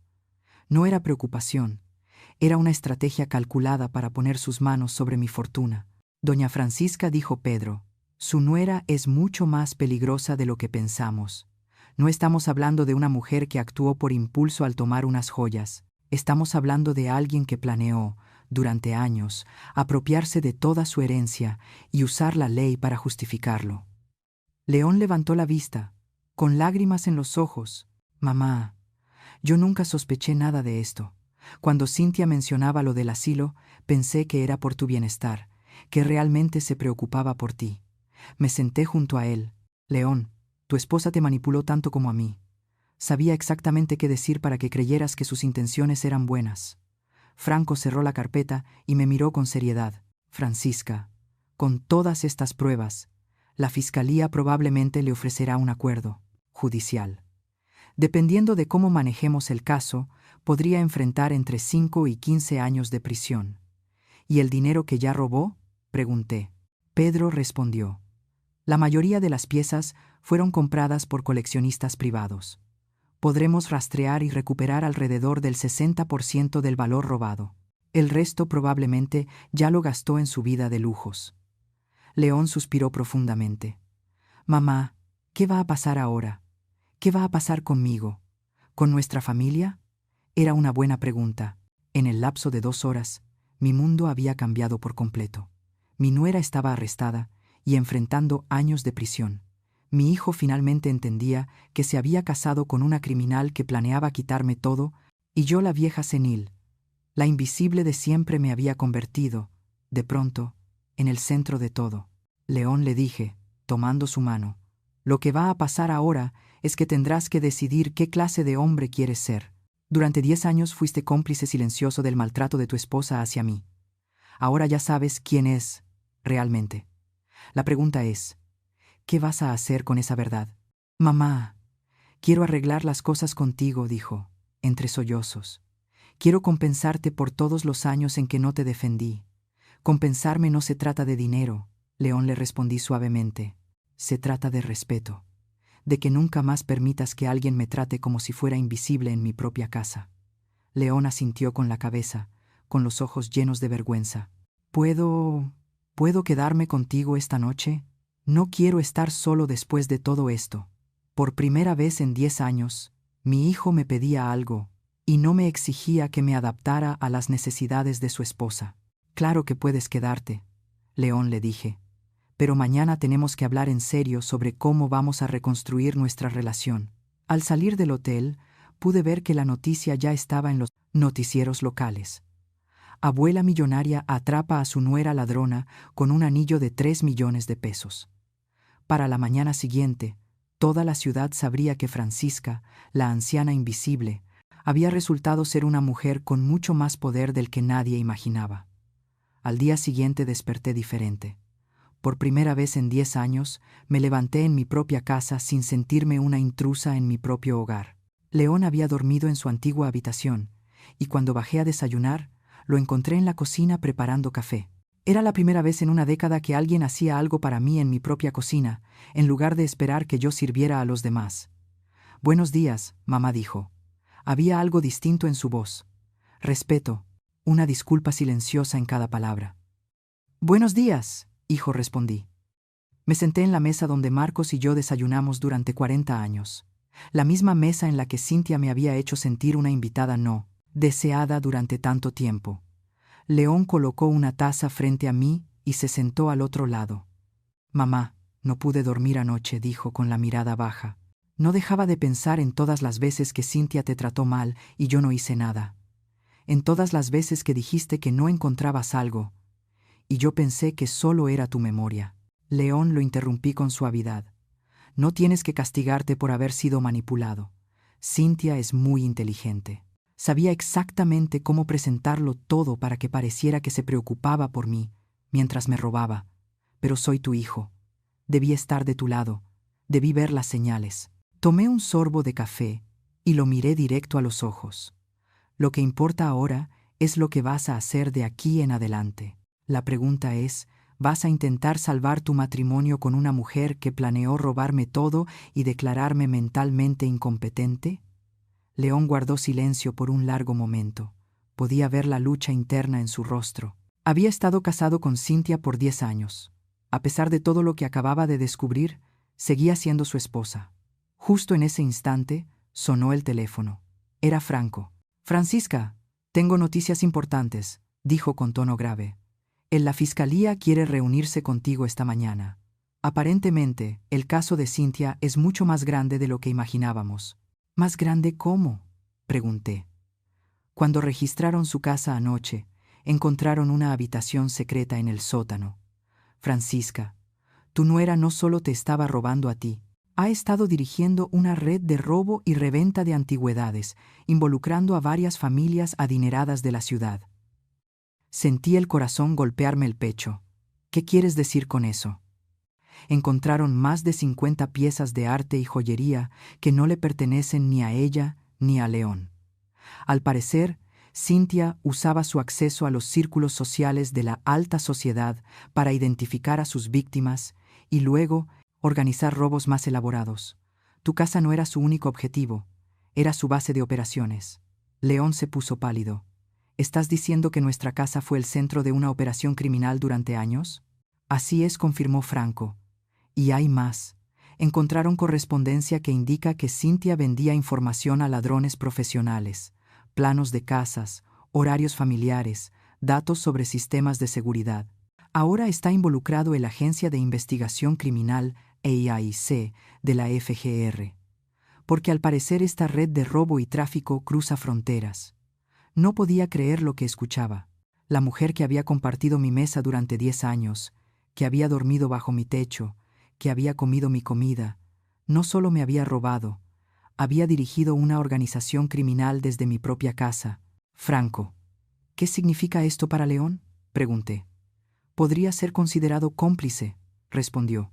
No era preocupación, era una estrategia calculada para poner sus manos sobre mi fortuna. «Doña Francisca», dijo Pedro, «su nuera es mucho más peligrosa de lo que pensamos. No estamos hablando de una mujer que actuó por impulso al tomar unas joyas. Estamos hablando de alguien que planeó, durante años, apropiarse de toda su herencia y usar la ley para justificarlo». León levantó la vista, con lágrimas en los ojos. «Mamá, yo nunca sospeché nada de esto. Cuando Cynthia mencionaba lo del asilo, pensé que era por tu bienestar, que realmente se preocupaba por ti. Me senté junto a él. León, tu esposa te manipuló tanto como a mí. Sabía exactamente qué decir para que creyeras que sus intenciones eran buenas». Franco cerró la carpeta y me miró con seriedad. «Francisca, con todas estas pruebas, la Fiscalía probablemente le ofrecerá un acuerdo judicial. Dependiendo de cómo manejemos el caso, podría enfrentar entre 5 y 15 años de prisión». «¿Y el dinero que ya robó?», pregunté. Pedro respondió: «La mayoría de las piezas fueron compradas por coleccionistas privados. Podremos rastrear y recuperar alrededor del 60% del valor robado. El resto probablemente ya lo gastó en su vida de lujos». León suspiró profundamente. «Mamá, ¿qué va a pasar ahora? ¿Qué va a pasar conmigo? ¿Con nuestra familia?». Era una buena pregunta. En el lapso de 2 horas, mi mundo había cambiado por completo. Mi nuera estaba arrestada y enfrentando años de prisión. Mi hijo finalmente entendía que se había casado con una criminal que planeaba quitarme todo, y yo, la vieja senil, la invisible de siempre, me había convertido, de pronto, en el centro de todo. «León», le dije, tomando su mano, «lo que va a pasar ahora es que tendrás que decidir qué clase de hombre quieres ser. Durante 10 años fuiste cómplice silencioso del maltrato de tu esposa hacia mí. Ahora ya sabes quién es realmente. La pregunta es, ¿qué vas a hacer con esa verdad?». «Mamá, quiero arreglar las cosas contigo», dijo, entre sollozos. «Quiero compensarte por todos los años en que no te defendí. Compensarme no se trata de dinero», León, le respondí suavemente. «Se trata de respeto. de que nunca más permitas que alguien me trate como si fuera invisible en mi propia casa. León asintió con la cabeza, con los ojos llenos de vergüenza. ¿Puedo quedarme contigo esta noche? No quiero estar solo después de todo esto. Por primera vez en 10 años, mi hijo me pedía algo, y no me exigía que me adaptara a las necesidades de su esposa. Claro que puedes quedarte, León, le dije. Pero mañana tenemos que hablar en serio sobre cómo vamos a reconstruir nuestra relación. Al salir del hotel, pude ver que la noticia ya estaba en los noticieros locales. Abuela millonaria atrapa a su nuera ladrona con un anillo de 3 millones de pesos. Para la mañana siguiente, toda la ciudad sabría que Francisca, la anciana invisible, había resultado ser una mujer con mucho más poder del que nadie imaginaba. Al día siguiente desperté diferente. Por primera vez en 10 años, me levanté en mi propia casa sin sentirme una intrusa en mi propio hogar. León había dormido en su antigua habitación, y cuando bajé a desayunar, lo encontré en la cocina preparando café. Era la primera vez en una década que alguien hacía algo para mí en mi propia cocina, en lugar de esperar que yo sirviera a los demás. «Buenos días», mamá dijo. Había algo distinto en su voz. Respeto, una disculpa silenciosa en cada palabra. «Buenos días», hijo, respondí. Me senté en la mesa donde Marcos y yo desayunamos durante 40 años. La misma mesa en la que Cynthia me había hecho sentir una invitada no deseada durante tanto tiempo. León colocó una taza frente a mí y se sentó al otro lado. «Mamá, no pude dormir anoche», dijo con la mirada baja. «No dejaba de pensar en todas las veces que Cynthia te trató mal y yo no hice nada. En todas las veces que dijiste que no encontrabas algo. Y yo pensé que solo era tu memoria». León, lo interrumpí con suavidad. «No tienes que castigarte por haber sido manipulado. Cynthia es muy inteligente. Sabía exactamente cómo presentarlo todo para que pareciera que se preocupaba por mí, mientras me robaba. Pero soy tu hijo. Debí estar de tu lado. Debí ver las señales». Tomé un sorbo de café y lo miré directo a los ojos. «Lo que importa ahora es lo que vas a hacer de aquí en adelante. La pregunta es, ¿vas a intentar salvar tu matrimonio con una mujer que planeó robarme todo y declararme mentalmente incompetente?» León guardó silencio por un largo momento. Podía ver la lucha interna en su rostro. Había estado casado con Cynthia por 10 años. A pesar de todo lo que acababa de descubrir, seguía siendo su esposa. Justo en ese instante, sonó el teléfono. Era Franco. «Francisca, tengo noticias importantes», dijo con tono grave. «La fiscalía quiere reunirse contigo esta mañana. Aparentemente, el caso de Cynthia es mucho más grande de lo que imaginábamos». «¿Más grande cómo?», pregunté. «Cuando registraron su casa anoche, encontraron una habitación secreta en el sótano. Francisca, tu nuera no solo te estaba robando a ti, ha estado dirigiendo una red de robo y reventa de antigüedades, involucrando a varias familias adineradas de la ciudad». Sentí el corazón golpearme el pecho. «¿Qué quieres decir con eso?». «Encontraron más de 50 piezas de arte y joyería que no le pertenecen ni a ella ni a León. Al parecer, Cynthia usaba su acceso a los círculos sociales de la alta sociedad para identificar a sus víctimas y luego organizar robos más elaborados. Tu casa no era su único objetivo, era su base de operaciones». León se puso pálido. «¿Estás diciendo que nuestra casa fue el centro de una operación criminal durante años?». «Así es», confirmó Franco. «Y hay más. Encontraron correspondencia que indica que Cynthia vendía información a ladrones profesionales, planos de casas, horarios familiares, datos sobre sistemas de seguridad. Ahora está involucrado en la Agencia de Investigación Criminal AIC de la FGR, porque al parecer esta red de robo y tráfico cruza fronteras». No podía creer lo que escuchaba. La mujer que había compartido mi mesa durante 10 años, que había dormido bajo mi techo, que había comido mi comida, no solo me había robado, había dirigido una organización criminal desde mi propia casa. «Franco, ¿qué significa esto para León?», pregunté. «Podría ser considerado cómplice», respondió.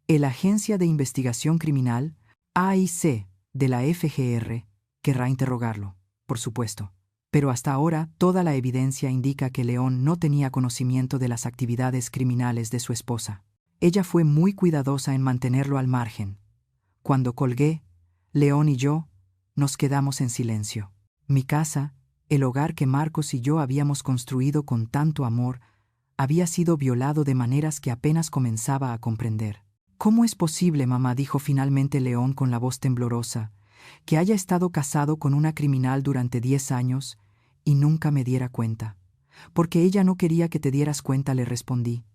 «La Agencia de Investigación Criminal, AIC, de la FGR, querrá interrogarlo, por supuesto. Pero hasta ahora toda la evidencia indica que León no tenía conocimiento de las actividades criminales de su esposa. Ella fue muy cuidadosa en mantenerlo al margen. Cuando colgué, León y yo nos quedamos en silencio. Mi casa, el hogar que Marcos y yo habíamos construido con tanto amor, había sido violado de maneras que apenas comenzaba a comprender. «¿Cómo es posible, mamá?», dijo finalmente León con la voz temblorosa, «que haya estado casado con una criminal durante 10 años y nunca me diera cuenta?» «Porque ella no quería que te dieras cuenta», le respondí.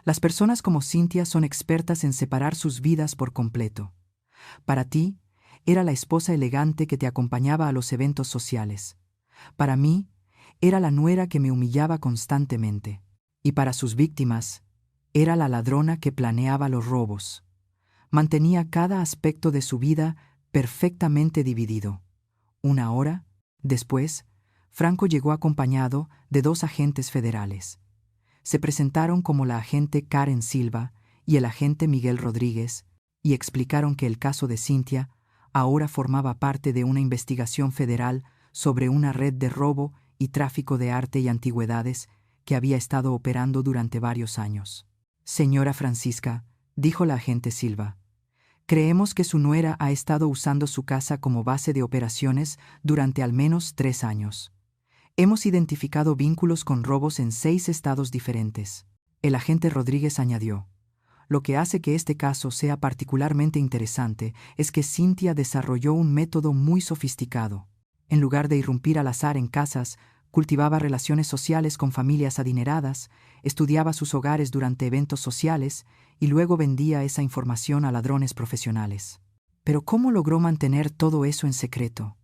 «Las personas como Cynthia son expertas en separar sus vidas por completo. Para ti, era la esposa elegante que te acompañaba a los eventos sociales. Para mí, era la nuera que me humillaba constantemente. Y para sus víctimas, era la ladrona que planeaba los robos. Mantenía cada aspecto de su vida perfectamente dividido. Una hora después, Franco llegó acompañado de 2 agentes federales. Se presentaron como la agente Karen Silva y el agente Miguel Rodríguez y explicaron que el caso de Cynthia ahora formaba parte de una investigación federal sobre una red de robo y tráfico de arte y antigüedades que había estado operando durante varios años. «Señora Francisca», dijo la agente Silva, «creemos que su nuera ha estado usando su casa como base de operaciones durante al menos 3 años. Hemos identificado vínculos con robos en 6 estados diferentes». El agente Rodríguez añadió, «Lo que hace que este caso sea particularmente interesante es que Cynthia desarrolló un método muy sofisticado. En lugar de irrumpir al azar en casas, cultivaba relaciones sociales con familias adineradas, estudiaba sus hogares durante eventos sociales y luego vendía esa información a ladrones profesionales». «¿Pero cómo logró mantener todo eso en secreto?»,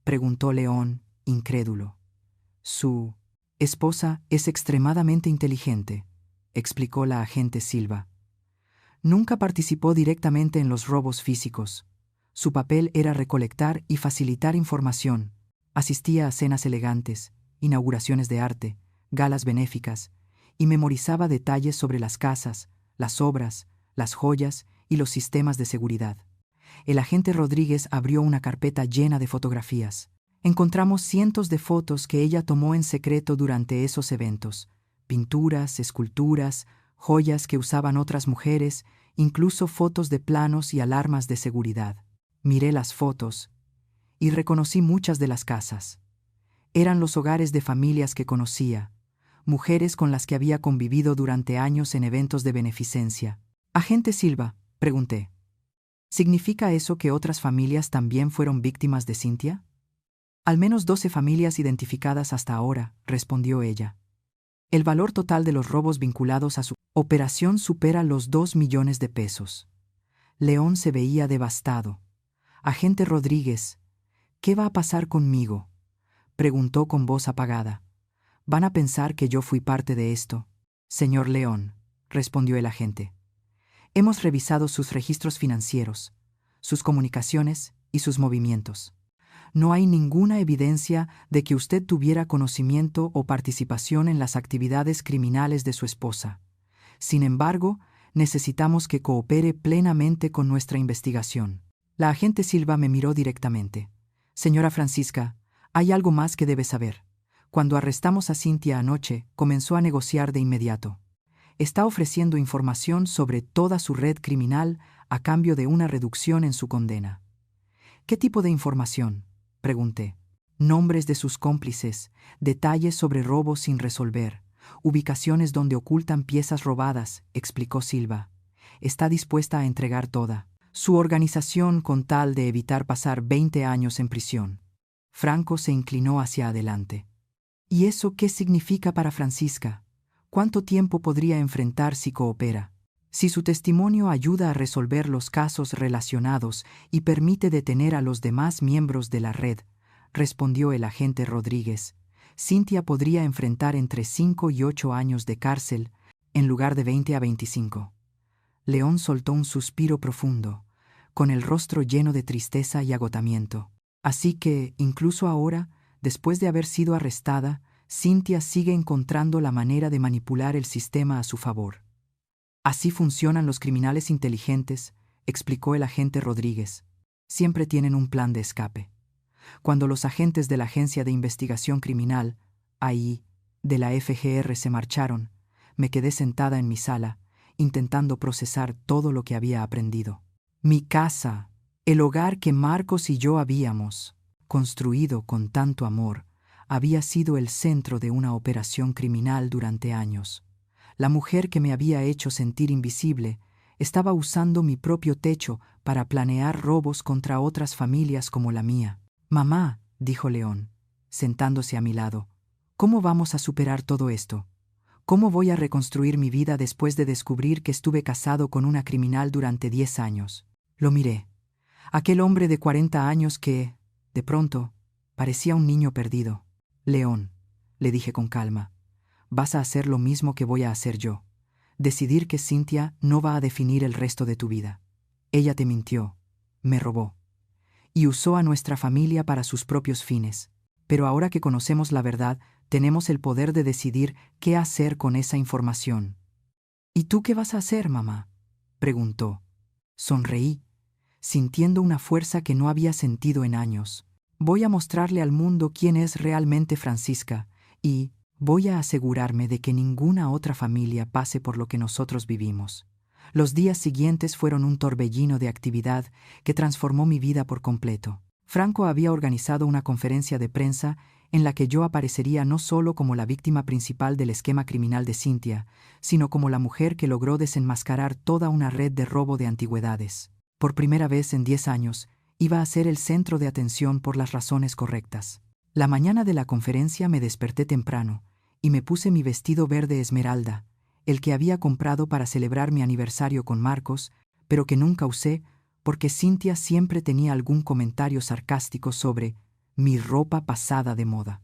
preguntó León, incrédulo. «Su esposa es extremadamente inteligente», explicó la agente Silva. «Nunca participó directamente en los robos físicos. Su papel era recolectar y facilitar información. Asistía a cenas elegantes, inauguraciones de arte, galas benéficas, y memorizaba detalles sobre las casas, las obras, las joyas y los sistemas de seguridad». El agente Rodríguez abrió una carpeta llena de fotografías. Encontramos cientos de fotos que ella tomó en secreto durante esos eventos. Pinturas, esculturas, joyas que usaban otras mujeres, incluso fotos de planos y alarmas de seguridad. Miré las fotos y reconocí muchas de las casas. Eran los hogares de familias que conocía, mujeres con las que había convivido durante años en eventos de beneficencia. «Agente Silva», pregunté, ¿significa eso que otras familias también fueron víctimas de Cynthia? «Al menos 12 familias identificadas hasta ahora», respondió ella. «El valor total de los robos vinculados a su operación supera los 2 millones de pesos». León se veía devastado. «Agente Rodríguez, ¿qué va a pasar conmigo?», preguntó con voz apagada. «¿Van a pensar que yo fui parte de esto?». «Señor León», respondió el agente, «hemos revisado sus registros financieros, sus comunicaciones y sus movimientos. No hay ninguna evidencia de que usted tuviera conocimiento o participación en las actividades criminales de su esposa. Sin embargo, necesitamos que coopere plenamente con nuestra investigación». La agente Silva me miró directamente. «Señora Francisca, hay algo más que debe saber. Cuando arrestamos a Cynthia anoche, comenzó a negociar de inmediato. Está ofreciendo información sobre toda su red criminal a cambio de una reducción en su condena». «¿Qué tipo de información?», pregunté. «Nombres de sus cómplices, detalles sobre robos sin resolver, ubicaciones donde ocultan piezas robadas», explicó Silva. «Está dispuesta a entregar toda su organización con tal de evitar pasar 20 años en prisión». Franco se inclinó hacia adelante. «¿Y eso qué significa para Francisca? ¿Cuánto tiempo podría enfrentar si coopera? Si su testimonio ayuda a resolver los casos relacionados y permite detener a los demás miembros de la red», respondió el agente Rodríguez, «Cynthia podría enfrentar entre 5 y 8 años de cárcel en lugar de 20 a 25». León soltó un suspiro profundo, con el rostro lleno de tristeza y agotamiento. «Así que, incluso ahora, después de haber sido arrestada, Cynthia sigue encontrando la manera de manipular el sistema a su favor». «Así funcionan los criminales inteligentes», explicó el agente Rodríguez. «Siempre tienen un plan de escape». Cuando los agentes de la Agencia de Investigación Criminal, AI, de la FGR se marcharon, me quedé sentada en mi sala, intentando procesar todo lo que había aprendido. Mi casa, el hogar que Marcos y yo habíamos construido con tanto amor, había sido el centro de una operación criminal durante años. La mujer que me había hecho sentir invisible estaba usando mi propio techo para planear robos contra otras familias como la mía. Mamá, dijo León, sentándose a mi lado, ¿cómo vamos a superar todo esto? ¿Cómo voy a reconstruir mi vida después de descubrir que estuve casado con una criminal durante 10 años? Lo miré. Aquel hombre de 40 años que, de pronto, parecía un niño perdido. León, le dije con calma, vas a hacer lo mismo que voy a hacer yo. Decidir que Cynthia no va a definir el resto de tu vida. Ella te mintió, me robó, y usó a nuestra familia para sus propios fines. Pero ahora que conocemos la verdad, tenemos el poder de decidir qué hacer con esa información. ¿Y tú qué vas a hacer, mamá?, preguntó. Sonreí, sintiendo una fuerza que no había sentido en años. Voy a mostrarle al mundo quién es realmente Francisca, y voy a asegurarme de que ninguna otra familia pase por lo que nosotros vivimos. Los días siguientes fueron un torbellino de actividad que transformó mi vida por completo. Franco había organizado una conferencia de prensa en la que yo aparecería no solo como la víctima principal del esquema criminal de Cynthia, sino como la mujer que logró desenmascarar toda una red de robo de antigüedades. Por primera vez en 10 años, iba a ser el centro de atención por las razones correctas. La mañana de la conferencia me desperté temprano y me puse mi vestido verde esmeralda, el que había comprado para celebrar mi aniversario con Marcos, pero que nunca usé porque Cynthia siempre tenía algún comentario sarcástico sobre mi ropa pasada de moda.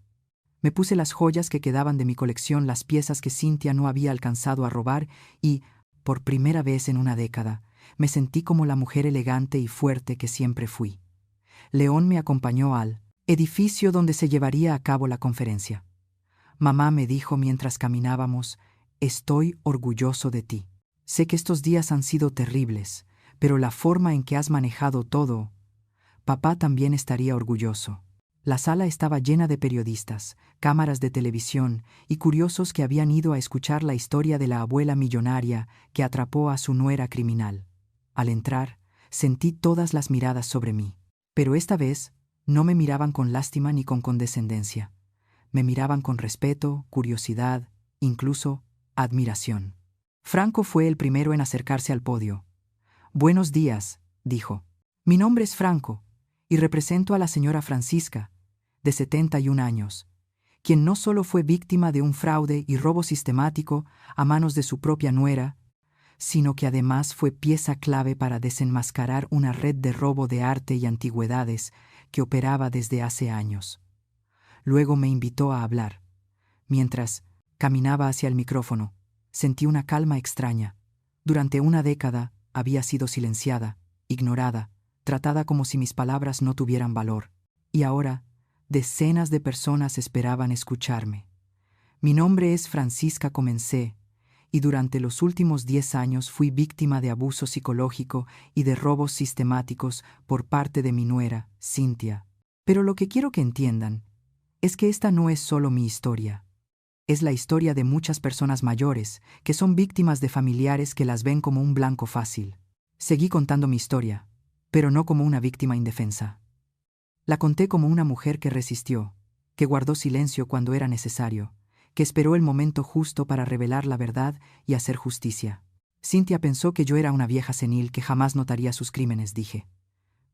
Me puse las joyas que quedaban de mi colección, las piezas que Cynthia no había alcanzado a robar y, por primera vez en una década, me sentí como la mujer elegante y fuerte que siempre fui. León me acompañó al edificio donde se llevaría a cabo la conferencia. Mamá me dijo mientras caminábamos, estoy orgulloso de ti. Sé que estos días han sido terribles, pero la forma en que has manejado todo, papá también estaría orgulloso. La sala estaba llena de periodistas, cámaras de televisión y curiosos que habían ido a escuchar la historia de la abuela millonaria que atrapó a su nuera criminal. Al entrar, sentí todas las miradas sobre mí, pero esta vez no me miraban con lástima ni con condescendencia. Me miraban con respeto, curiosidad, incluso admiración. Franco fue el primero en acercarse al podio. Buenos días, dijo. Mi nombre es Franco, y represento a la señora Francisca, de 71 años, quien no solo fue víctima de un fraude y robo sistemático a manos de su propia nuera, sino que además fue pieza clave para desenmascarar una red de robo de arte y antigüedades que operaba desde hace años. Luego me invitó a hablar. Mientras caminaba hacia el micrófono, sentí una calma extraña. Durante una década había sido silenciada, ignorada, tratada como si mis palabras no tuvieran valor. Y ahora, decenas de personas esperaban escucharme. Mi nombre es Francisca Comencé, y durante los últimos 10 años fui víctima de abuso psicológico y de robos sistemáticos por parte de mi nuera, Cynthia. Pero lo que quiero que entiendan es que esta no es solo mi historia. Es la historia de muchas personas mayores que son víctimas de familiares que las ven como un blanco fácil. Seguí contando mi historia, pero no como una víctima indefensa. La conté como una mujer que resistió, que guardó silencio cuando era necesario, que esperó el momento justo para revelar la verdad y hacer justicia. Cynthia pensó que yo era una vieja senil que jamás notaría sus crímenes, dije.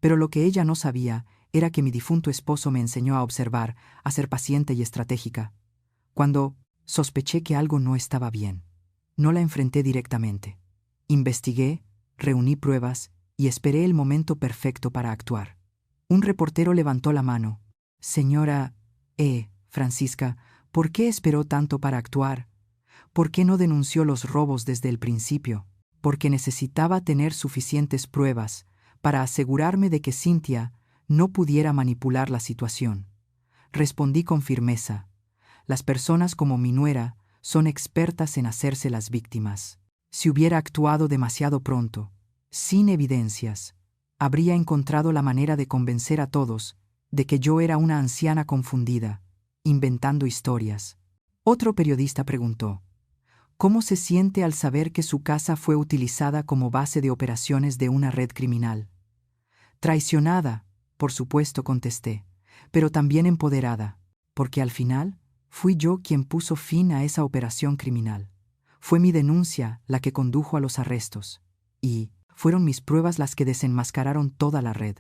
Pero lo que ella no sabía era que mi difunto esposo me enseñó a observar, a ser paciente y estratégica. Cuando sospeché que algo no estaba bien, no la enfrenté directamente. Investigué, reuní pruebas y esperé el momento perfecto para actuar. Un reportero levantó la mano. Señora Francisca, ¿por qué esperó tanto para actuar? ¿Por qué no denunció los robos desde el principio? Porque necesitaba tener suficientes pruebas para asegurarme de que Cynthia no pudiera manipular la situación. Respondí con firmeza. Las personas como mi nuera son expertas en hacerse las víctimas. Si hubiera actuado demasiado pronto, sin evidencias, habría encontrado la manera de convencer a todos de que yo era una anciana confundida, inventando historias. Otro periodista preguntó, ¿Cómo se siente al saber que su casa fue utilizada como base de operaciones de una red criminal? Traicionada, por supuesto, contesté, pero también empoderada, porque al final fui yo quien puso fin a esa operación criminal. Fue mi denuncia la que condujo a los arrestos, y fueron mis pruebas las que desenmascararon toda la red.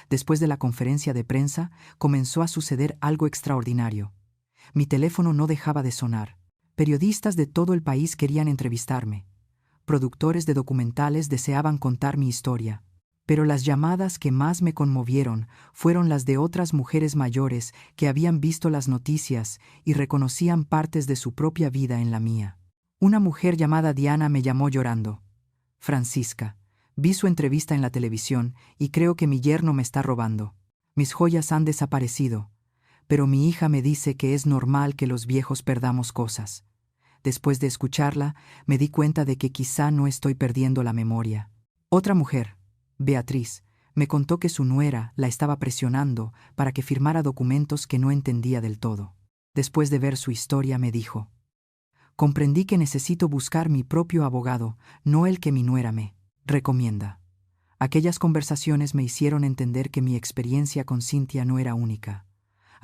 Después de la conferencia de prensa, comenzó a suceder algo extraordinario. Mi teléfono no dejaba de sonar. Periodistas de todo el país querían entrevistarme. Productores de documentales deseaban contar mi historia. Pero las llamadas que más me conmovieron fueron las de otras mujeres mayores que habían visto las noticias y reconocían partes de su propia vida en la mía. Una mujer llamada Diana me llamó llorando. Francisca, vi su entrevista en la televisión y creo que mi yerno me está robando. Mis joyas han desaparecido, pero mi hija me dice que es normal que los viejos perdamos cosas. Después de escucharla, me di cuenta de que quizá no estoy perdiendo la memoria. Otra mujer, Beatriz, me contó que su nuera la estaba presionando para que firmara documentos que no entendía del todo. Después de ver su historia me dijo: comprendí que necesito buscar mi propio abogado, no el que mi nuera me recomienda. Aquellas conversaciones me hicieron entender que mi experiencia con Cynthia no era única.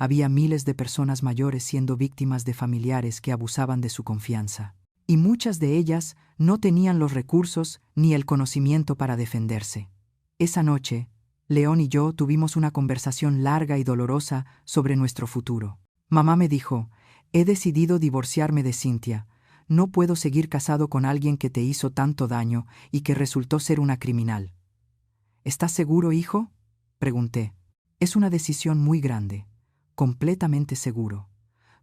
Había miles de personas mayores siendo víctimas de familiares que abusaban de su confianza. Y muchas de ellas no tenían los recursos ni el conocimiento para defenderse. Esa noche, León y yo tuvimos una conversación larga y dolorosa sobre nuestro futuro. Mamá me dijo: he decidido divorciarme de Cynthia. No puedo seguir casado con alguien que te hizo tanto daño y que resultó ser una criminal. ¿Estás seguro, hijo?, pregunté. Es una decisión muy grande. Completamente seguro.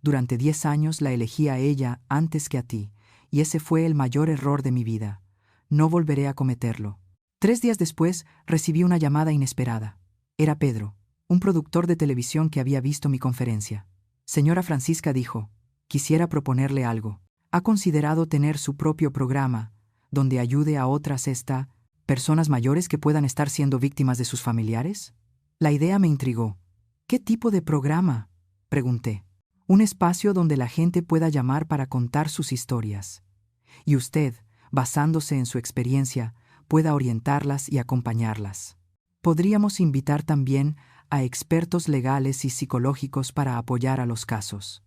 Durante 10 años la elegí a ella antes que a ti, y ese fue el mayor error de mi vida. No volveré a cometerlo. 3 días después recibí una llamada inesperada. Era Pedro, un productor de televisión que había visto mi conferencia. Señora Francisca, dijo, quisiera proponerle algo. ¿Ha considerado tener su propio programa, donde ayude a otras personas mayores que puedan estar siendo víctimas de sus familiares? La idea me intrigó. ¿Qué tipo de programa?, pregunté. Un espacio donde la gente pueda llamar para contar sus historias. Y usted, basándose en su experiencia, pueda orientarlas y acompañarlas. Podríamos invitar también a expertos legales y psicológicos para apoyar a los casos.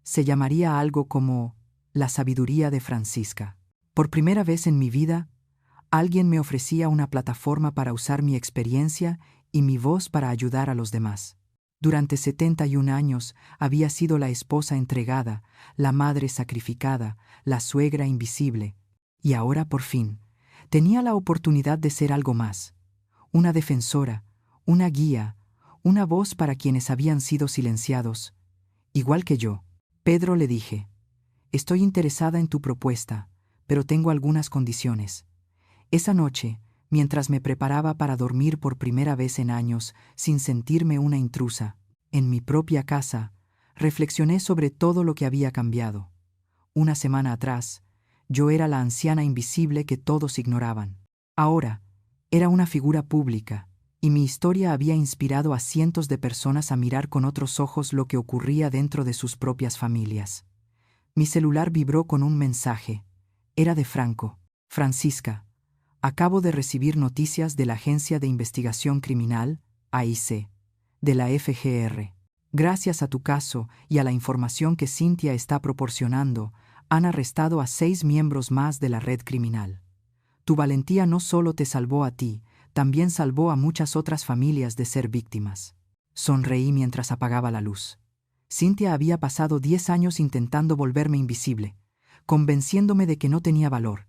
Se llamaría algo como La sabiduría de Francisca. Por primera vez en mi vida, alguien me ofrecía una plataforma para usar mi experiencia y mi voz para ayudar a los demás. Durante 71 años había sido la esposa entregada, la madre sacrificada, la suegra invisible, y ahora, por fin, tenía la oportunidad de ser algo más. Una defensora, una guía, una voz para quienes habían sido silenciados. Igual que yo. Pedro, le dije, estoy interesada en tu propuesta, pero tengo algunas condiciones. Esa noche, mientras me preparaba para dormir por primera vez en años, sin sentirme una intrusa, en mi propia casa, reflexioné sobre todo lo que había cambiado. Una semana atrás, yo era la anciana invisible que todos ignoraban. Ahora, era una figura pública, y mi historia había inspirado a cientos de personas a mirar con otros ojos lo que ocurría dentro de sus propias familias. Mi celular vibró con un mensaje. Era de Franco. Francisca, acabo de recibir noticias de la Agencia de Investigación Criminal, AIC, de la FGR. Gracias a tu caso y a la información que Cynthia está proporcionando, han arrestado a 6 miembros más de la red criminal. Tu valentía no solo te salvó a ti, también salvó a muchas otras familias de ser víctimas. Sonreí mientras apagaba la luz. Cynthia había pasado 10 años intentando volverme invisible, convenciéndome de que no tenía valor,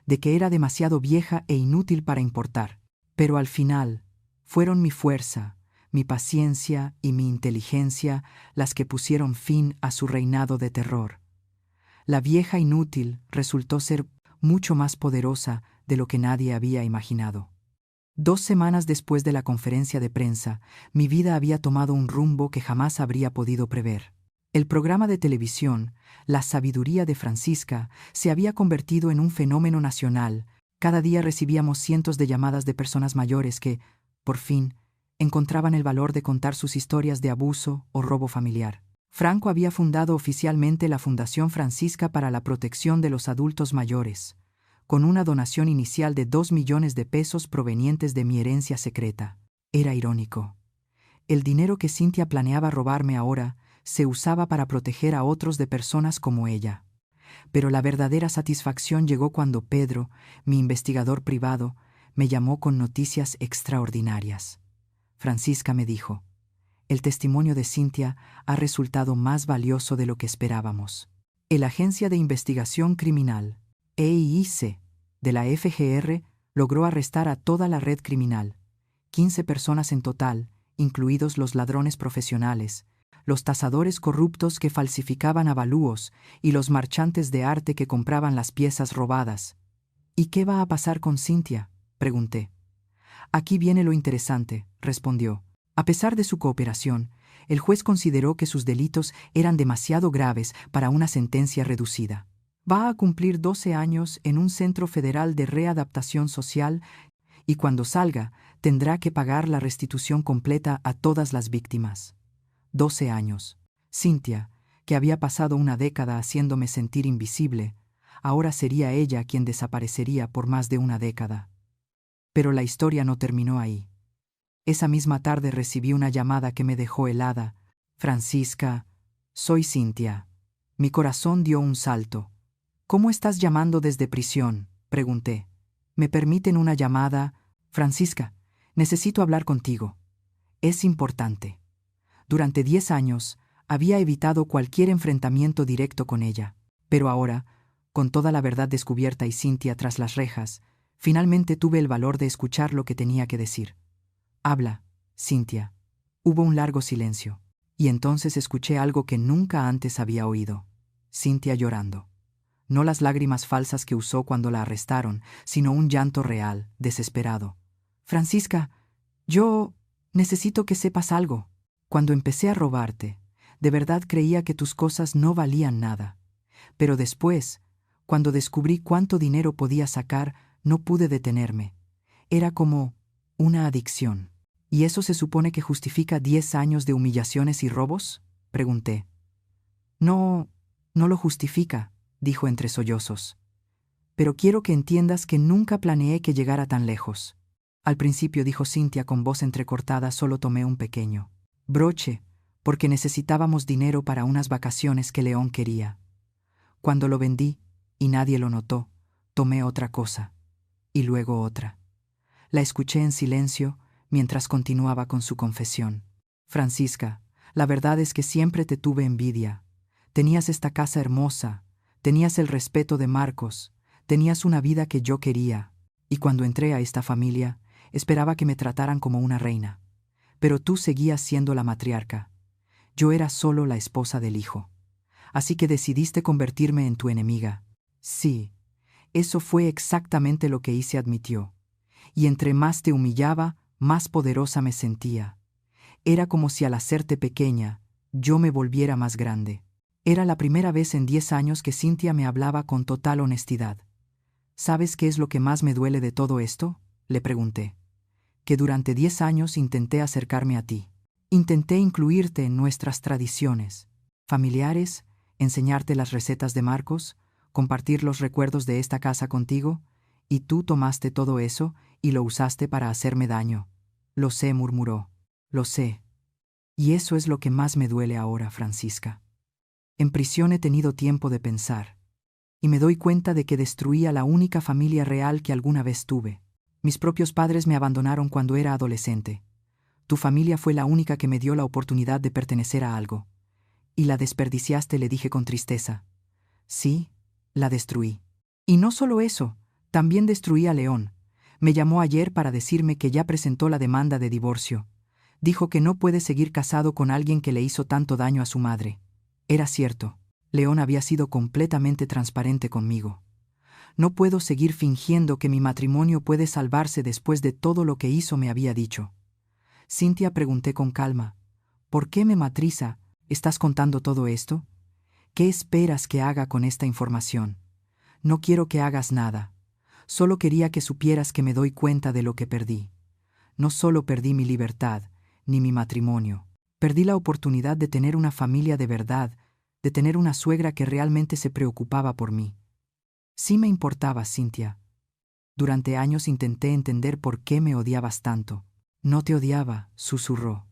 de que era demasiado vieja e inútil para importar. Pero al final, fueron mi fuerza, mi paciencia y mi inteligencia las que pusieron fin a su reinado de terror. La vieja inútil resultó ser mucho más poderosa de lo que nadie había imaginado. 2 semanas después de la conferencia de prensa, mi vida había tomado un rumbo que jamás habría podido prever. El programa de televisión, La sabiduría de Francisca, se había convertido en un fenómeno nacional. Cada día recibíamos cientos de llamadas de personas mayores que, por fin, encontraban el valor de contar sus historias de abuso o robo familiar. Franco había fundado oficialmente la Fundación Francisca para la Protección de los Adultos Mayores, con una donación inicial de 2 millones de pesos provenientes de mi herencia secreta. Era irónico. El dinero que Cynthia planeaba robarme ahora se usaba para proteger a otros de personas como ella. Pero la verdadera satisfacción llegó cuando Pedro, mi investigador privado, me llamó con noticias extraordinarias. Francisca me dijo: el testimonio de Cynthia ha resultado más valioso de lo que esperábamos. La Agencia de Investigación Criminal, EIC, de la FGR, logró arrestar a toda la red criminal, 15 personas en total, incluidos los ladrones profesionales, los tasadores corruptos que falsificaban avalúos y los marchantes de arte que compraban las piezas robadas. ¿Y qué va a pasar con Cynthia?, pregunté. Aquí viene lo interesante, respondió. A pesar de su cooperación, el juez consideró que sus delitos eran demasiado graves para una sentencia reducida. Va a cumplir 12 años en un centro federal de readaptación social y cuando salga tendrá que pagar la restitución completa a todas las víctimas. 12 años. Cynthia, que había pasado una década haciéndome sentir invisible, ahora sería ella quien desaparecería por más de una década. Pero la historia no terminó ahí. Esa misma tarde recibí una llamada que me dejó helada. Francisca, soy Cynthia. Mi corazón dio un salto. ¿Cómo estás llamando desde prisión?, pregunté. ¿Me permiten una llamada? Francisca, necesito hablar contigo. Es importante. Durante 10 años había evitado cualquier enfrentamiento directo con ella, pero ahora, con toda la verdad descubierta y Cynthia tras las rejas, finalmente tuve el valor de escuchar lo que tenía que decir. Habla, Cynthia. Hubo un largo silencio, y entonces escuché algo que nunca antes había oído. Cynthia llorando. No las lágrimas falsas que usó cuando la arrestaron, sino un llanto real, desesperado. Francisca, yo necesito que sepas algo. Cuando empecé a robarte, de verdad creía que tus cosas no valían nada. Pero después, cuando descubrí cuánto dinero podía sacar, no pude detenerme. Era como una adicción. ¿Y eso se supone que justifica 10 años de humillaciones y robos?, pregunté. No lo justifica, dijo entre sollozos. Pero quiero que entiendas que nunca planeé que llegara tan lejos. Al principio, dijo Cynthia con voz entrecortada, solo tomé un pequeño broche, porque necesitábamos dinero para unas vacaciones que León quería. Cuando lo vendí, y nadie lo notó, tomé otra cosa, y luego otra. La escuché en silencio mientras continuaba con su confesión. Francisca, la verdad es que siempre te tuve envidia. Tenías esta casa hermosa, tenías el respeto de Marcos, tenías una vida que yo quería, y cuando entré a esta familia, esperaba que me trataran como una reina. Pero tú seguías siendo la matriarca. Yo era solo la esposa del hijo. Así que decidiste convertirme en tu enemiga. Sí, eso fue exactamente lo que hice, admitió. Y entre más te humillaba, más poderosa me sentía. Era como si al hacerte pequeña, yo me volviera más grande. Era la primera vez en 10 años que Cynthia me hablaba con total honestidad. ¿Sabes qué es lo que más me duele de todo esto?, le pregunté. Que durante 10 años intenté acercarme a ti. Intenté incluirte en nuestras tradiciones familiares, enseñarte las recetas de Marcos, compartir los recuerdos de esta casa contigo, y tú tomaste todo eso y lo usaste para hacerme daño. Lo sé, murmuró. Lo sé. Y eso es lo que más me duele ahora, Francisca. En prisión he tenido tiempo de pensar, y me doy cuenta de que destruía la única familia real que alguna vez tuve. Mis propios padres me abandonaron cuando era adolescente. Tu familia fue la única que me dio la oportunidad de pertenecer a algo. Y la desperdiciaste, le dije con tristeza. Sí, la destruí. Y no solo eso, también destruí a León. Me llamó ayer para decirme que ya presentó la demanda de divorcio. Dijo que no puede seguir casado con alguien que le hizo tanto daño a su madre. Era cierto. León había sido completamente transparente conmigo. No puedo seguir fingiendo que mi matrimonio puede salvarse después de todo lo que hizo, me había dicho. Cynthia, pregunté con calma. ¿Por qué me matriza? ¿Estás contando todo esto? ¿Qué esperas que haga con esta información? No quiero que hagas nada. Solo quería que supieras que me doy cuenta de lo que perdí. No solo perdí mi libertad, ni mi matrimonio. Perdí la oportunidad de tener una familia de verdad, de tener una suegra que realmente se preocupaba por mí. Sí me importabas, Cynthia. Durante años intenté entender por qué me odiabas tanto. No te odiaba, susurró.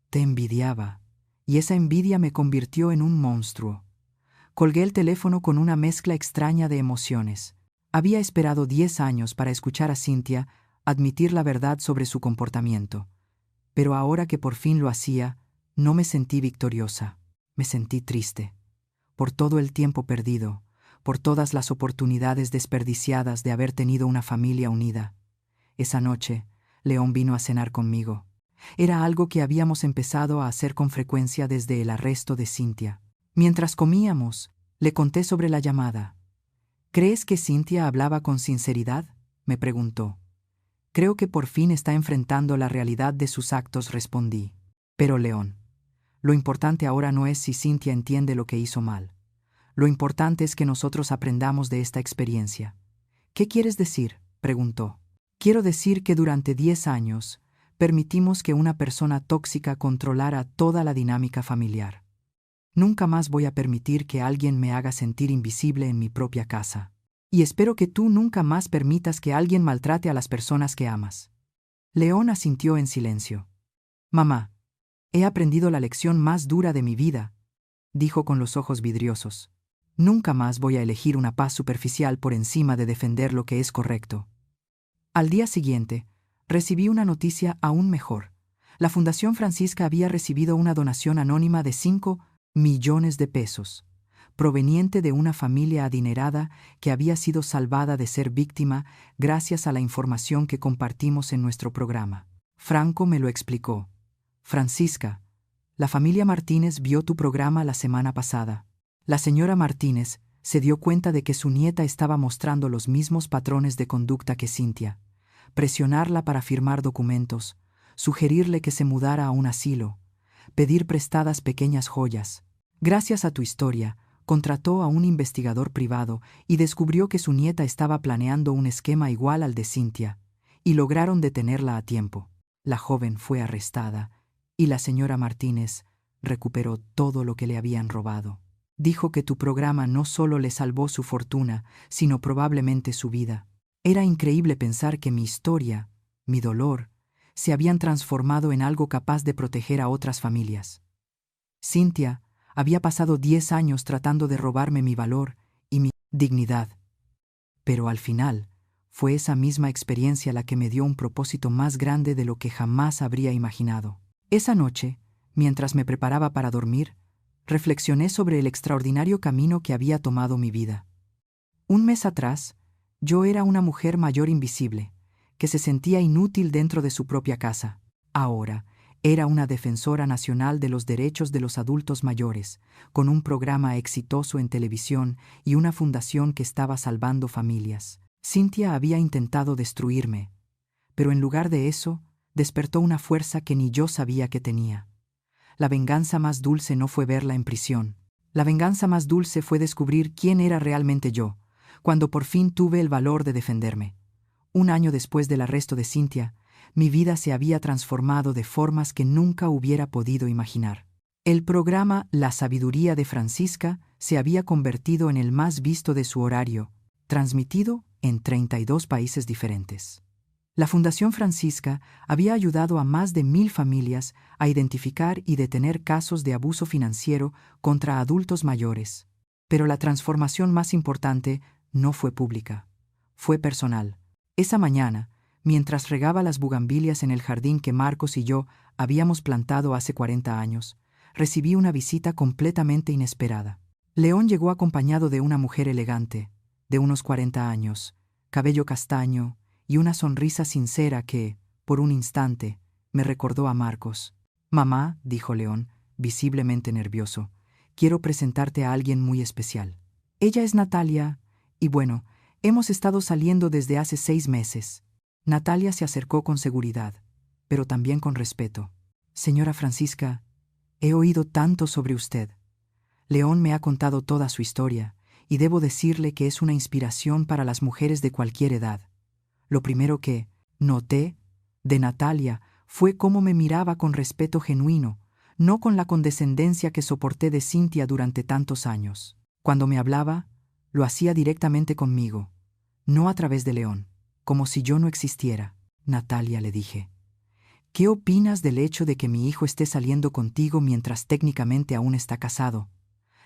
Te envidiaba. Y esa envidia me convirtió en un monstruo. Colgué el teléfono con una mezcla extraña de emociones. Había esperado 10 años para escuchar a Cynthia admitir la verdad sobre su comportamiento. Pero ahora que por fin lo hacía, no me sentí victoriosa. Me sentí triste. Por todo el tiempo perdido, por todas las oportunidades desperdiciadas de haber tenido una familia unida. Esa noche, León vino a cenar conmigo. Era algo que habíamos empezado a hacer con frecuencia desde el arresto de Cynthia. Mientras comíamos, le conté sobre la llamada. ¿Crees que Cynthia hablaba con sinceridad?, me preguntó. Creo que por fin está enfrentando la realidad de sus actos, respondí. Pero León, lo importante ahora no es si Cynthia entiende lo que hizo mal. Lo importante es que nosotros aprendamos de esta experiencia. ¿Qué quieres decir?, preguntó. Quiero decir que durante 10 años permitimos que una persona tóxica controlara toda la dinámica familiar. Nunca más voy a permitir que alguien me haga sentir invisible en mi propia casa. Y espero que tú nunca más permitas que alguien maltrate a las personas que amas. León asintió en silencio. Mamá, he aprendido la lección más dura de mi vida, dijo con los ojos vidriosos. Nunca más voy a elegir una paz superficial por encima de defender lo que es correcto. Al día siguiente, recibí una noticia aún mejor. La Fundación Francisca había recibido una donación anónima de 5 millones de pesos, proveniente de una familia adinerada que había sido salvada de ser víctima gracias a la información que compartimos en nuestro programa. Franco me lo explicó. Francisca, la familia Martínez vio tu programa la semana pasada. La señora Martínez se dio cuenta de que su nieta estaba mostrando los mismos patrones de conducta que Cynthia. Presionarla para firmar documentos, sugerirle que se mudara a un asilo, pedir prestadas pequeñas joyas. Gracias a tu historia, contrató a un investigador privado y descubrió que su nieta estaba planeando un esquema igual al de Cynthia, y lograron detenerla a tiempo. La joven fue arrestada, y la señora Martínez recuperó todo lo que le habían robado. Dijo que tu programa no solo le salvó su fortuna, sino probablemente su vida. Era increíble pensar que mi historia, mi dolor, se habían transformado en algo capaz de proteger a otras familias. Cynthia había pasado 10 años tratando de robarme mi valor y mi dignidad. Pero al final, fue esa misma experiencia la que me dio un propósito más grande de lo que jamás habría imaginado. Esa noche, mientras me preparaba para dormir, reflexioné sobre el extraordinario camino que había tomado mi vida. Un mes atrás, yo era una mujer mayor invisible, que se sentía inútil dentro de su propia casa. Ahora, era una defensora nacional de los derechos de los adultos mayores, con un programa exitoso en televisión y una fundación que estaba salvando familias. Cynthia había intentado destruirme, pero en lugar de eso, despertó una fuerza que ni yo sabía que tenía. La venganza más dulce no fue verla en prisión. La venganza más dulce fue descubrir quién era realmente yo, cuando por fin tuve el valor de defenderme. Un año después del arresto de Cynthia, mi vida se había transformado de formas que nunca hubiera podido imaginar. El programa La Sabiduría de Francisca se había convertido en el más visto de su horario, transmitido en 32 países diferentes. La Fundación Francisca había ayudado a más de 1000 familias a identificar y detener casos de abuso financiero contra adultos mayores. Pero la transformación más importante no fue pública, fue personal. Esa mañana, mientras regaba las bugambilias en el jardín que Marcos y yo habíamos plantado hace 40 años, recibí una visita completamente inesperada. León llegó acompañado de una mujer elegante, de unos 40 años, cabello castaño y una sonrisa sincera que, por un instante, me recordó a Marcos. «Mamá», dijo León, visiblemente nervioso, «quiero presentarte a alguien muy especial. Ella es Natalia, y bueno, hemos estado saliendo desde hace 6 meses». Natalia se acercó con seguridad, pero también con respeto. «Señora Francisca, he oído tanto sobre usted. León me ha contado toda su historia, y debo decirle que es una inspiración para las mujeres de cualquier edad. Lo primero que noté de Natalia fue cómo me miraba con respeto genuino, no con la condescendencia que soporté de Cynthia durante tantos años. Cuando me hablaba, lo hacía directamente conmigo, no a través de León, como si yo no existiera. Natalia, le dije, ¿qué opinas del hecho de que mi hijo esté saliendo contigo mientras técnicamente aún está casado?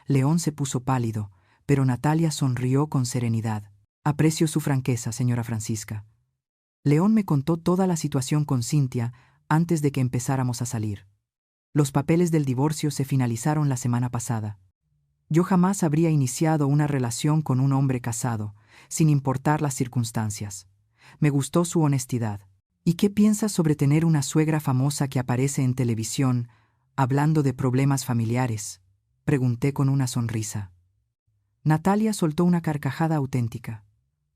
León se puso pálido, pero Natalia sonrió con serenidad. Aprecio su franqueza, señora Francisca. León me contó toda la situación con Cynthia antes de que empezáramos a salir. Los papeles del divorcio se finalizaron la semana pasada. Yo jamás habría iniciado una relación con un hombre casado, sin importar las circunstancias. Me gustó su honestidad. ¿Y qué piensas sobre tener una suegra famosa que aparece en televisión, hablando de problemas familiares? Pregunté con una sonrisa. Natalia soltó una carcajada auténtica.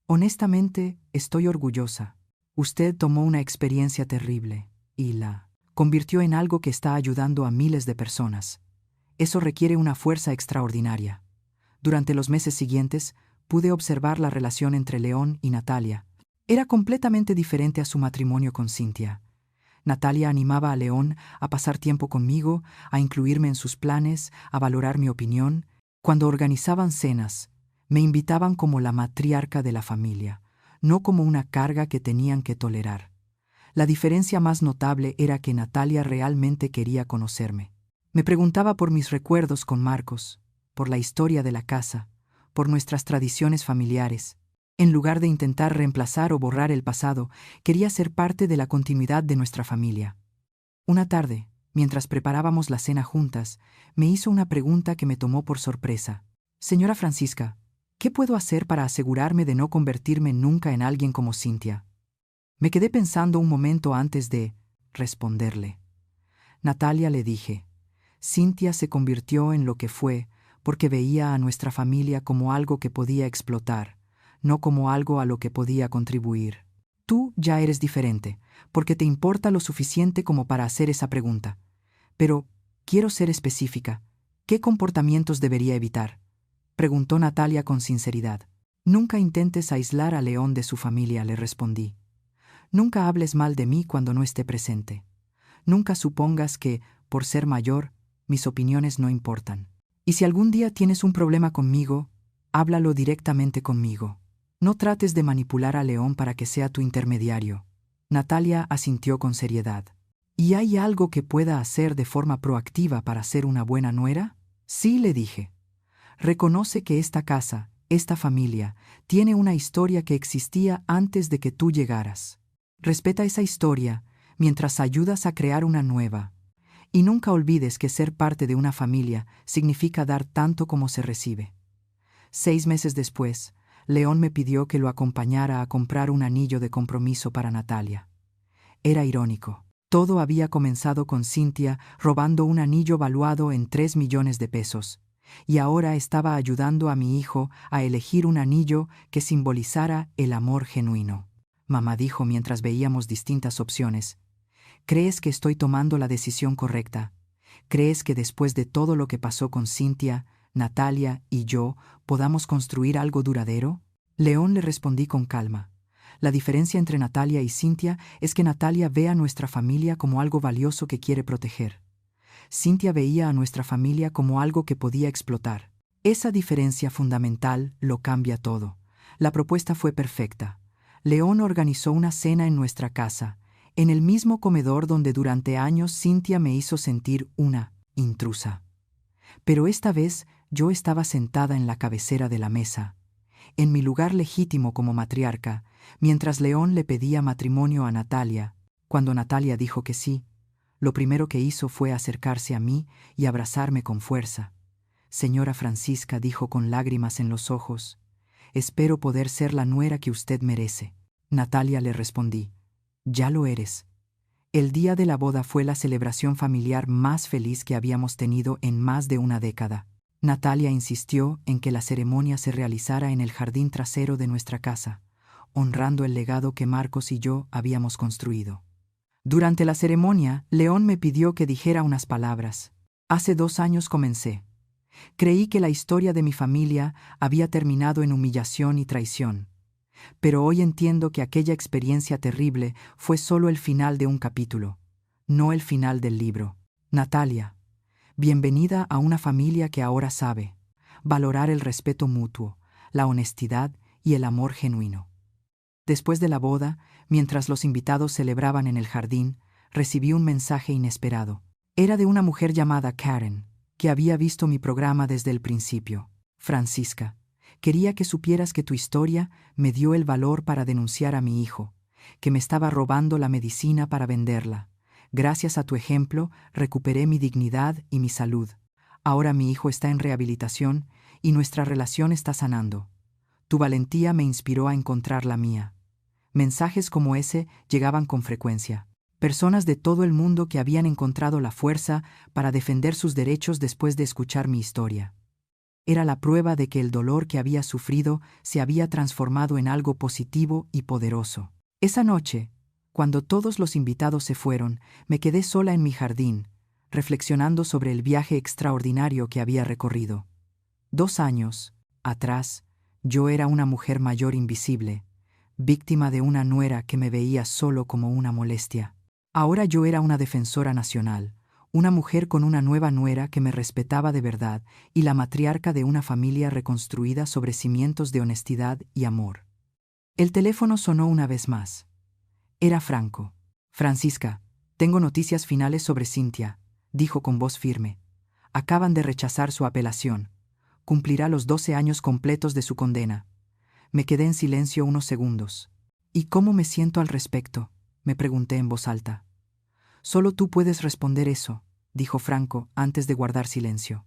Honestamente, estoy orgullosa. Usted tomó una experiencia terrible y la convirtió en algo que está ayudando a miles de personas. Eso requiere una fuerza extraordinaria. Durante los meses siguientes, pude observar la relación entre León y Natalia. Era completamente diferente a su matrimonio con Cynthia. Natalia animaba a León a pasar tiempo conmigo, a incluirme en sus planes, a valorar mi opinión. Cuando organizaban cenas, me invitaban como la matriarca de la familia, no como una carga que tenían que tolerar. La diferencia más notable era que Natalia realmente quería conocerme. Me preguntaba por mis recuerdos con Marcos, por la historia de la casa, por nuestras tradiciones familiares. En lugar de intentar reemplazar o borrar el pasado, quería ser parte de la continuidad de nuestra familia. Una tarde, mientras preparábamos la cena juntas, me hizo una pregunta que me tomó por sorpresa. Señora Francisca, ¿qué puedo hacer para asegurarme de no convertirme nunca en alguien como Cynthia? Me quedé pensando un momento antes de responderle. Natalia, le dije, Cynthia se convirtió en lo que fue porque veía a nuestra familia como algo que podía explotar, no como algo a lo que podía contribuir. Tú ya eres diferente, porque te importa lo suficiente como para hacer esa pregunta. Pero quiero ser específica. ¿Qué comportamientos debería evitar? Preguntó Natalia con sinceridad. Nunca intentes aislar a León de su familia, le respondí. Nunca hables mal de mí cuando no esté presente. Nunca supongas que, por ser mayor, mis opiniones no importan. Y si algún día tienes un problema conmigo, háblalo directamente conmigo. No trates de manipular a León para que sea tu intermediario. Natalia asintió con seriedad. ¿Y hay algo que pueda hacer de forma proactiva para ser una buena nuera? Sí, le dije. Reconoce que esta casa, esta familia, tiene una historia que existía antes de que tú llegaras. Respeta esa historia mientras ayudas a crear una nueva. Y nunca olvides que ser parte de una familia significa dar tanto como se recibe. 6 meses después, León me pidió que lo acompañara a comprar un anillo de compromiso para Natalia. Era irónico. Todo había comenzado con Cynthia robando un anillo valuado en 3 millones de pesos, y ahora estaba ayudando a mi hijo a elegir un anillo que simbolizara el amor genuino. Mamá dijo mientras veíamos distintas opciones, ¿crees que estoy tomando la decisión correcta? ¿Crees que después de todo lo que pasó con Cynthia, Natalia y yo podamos construir algo duradero? León, le respondí con calma. La diferencia entre Natalia y Cynthia es que Natalia ve a nuestra familia como algo valioso que quiere proteger. Cynthia veía a nuestra familia como algo que podía explotar. Esa diferencia fundamental lo cambia todo. La propuesta fue perfecta. León organizó una cena en nuestra casa, en el mismo comedor donde durante años Cynthia me hizo sentir una intrusa. Pero esta vez yo estaba sentada en la cabecera de la mesa, en mi lugar legítimo como matriarca, mientras León le pedía matrimonio a Natalia. Cuando Natalia dijo que sí, lo primero que hizo fue acercarse a mí y abrazarme con fuerza. Señora Francisca, dijo con lágrimas en los ojos, espero poder ser la nuera que usted merece. Natalia, le respondí, ya lo eres. El día de la boda fue la celebración familiar más feliz que habíamos tenido en más de una década. Natalia insistió en que la ceremonia se realizara en el jardín trasero de nuestra casa, honrando el legado que Marcos y yo habíamos construido. Durante la ceremonia, León me pidió que dijera unas palabras. Hace 2 años comencé. Creí que la historia de mi familia había terminado en humillación y traición. Pero hoy entiendo que aquella experiencia terrible fue solo el final de un capítulo, no el final del libro. Natalia, Bienvenida a una familia que ahora sabe valorar el respeto mutuo, la honestidad y el amor genuino. Después de la boda, mientras los invitados celebraban en el jardín, recibí un mensaje inesperado. Era de una mujer llamada Karen, que había visto mi programa desde el principio. Francisca, quería que supieras que tu historia me dio el valor para denunciar a mi hijo, que me estaba robando la medicina para venderla. Gracias a tu ejemplo, recuperé mi dignidad y mi salud. Ahora mi hijo está en rehabilitación y nuestra relación está sanando. Tu valentía me inspiró a encontrar la mía. Mensajes como ese llegaban con frecuencia. Personas de todo el mundo que habían encontrado la fuerza para defender sus derechos después de escuchar mi historia. Era la prueba de que el dolor que había sufrido se había transformado en algo positivo y poderoso. Esa noche, cuando todos los invitados se fueron, me quedé sola en mi jardín, reflexionando sobre el viaje extraordinario que había recorrido. 2 años atrás, yo era una mujer mayor invisible, víctima de una nuera que me veía solo como una molestia. Ahora yo era una defensora nacional, una mujer con una nueva nuera que me respetaba de verdad y la matriarca de una familia reconstruida sobre cimientos de honestidad y amor. El teléfono sonó una vez más. Era Franco. Francisca, tengo noticias finales sobre Cynthia, dijo con voz firme. Acaban de rechazar su apelación. Cumplirá los 12 años completos de su condena. Me quedé en silencio unos segundos. ¿Y cómo me siento al respecto?, me pregunté en voz alta. Solo tú puedes responder eso, dijo Franco antes de guardar silencio.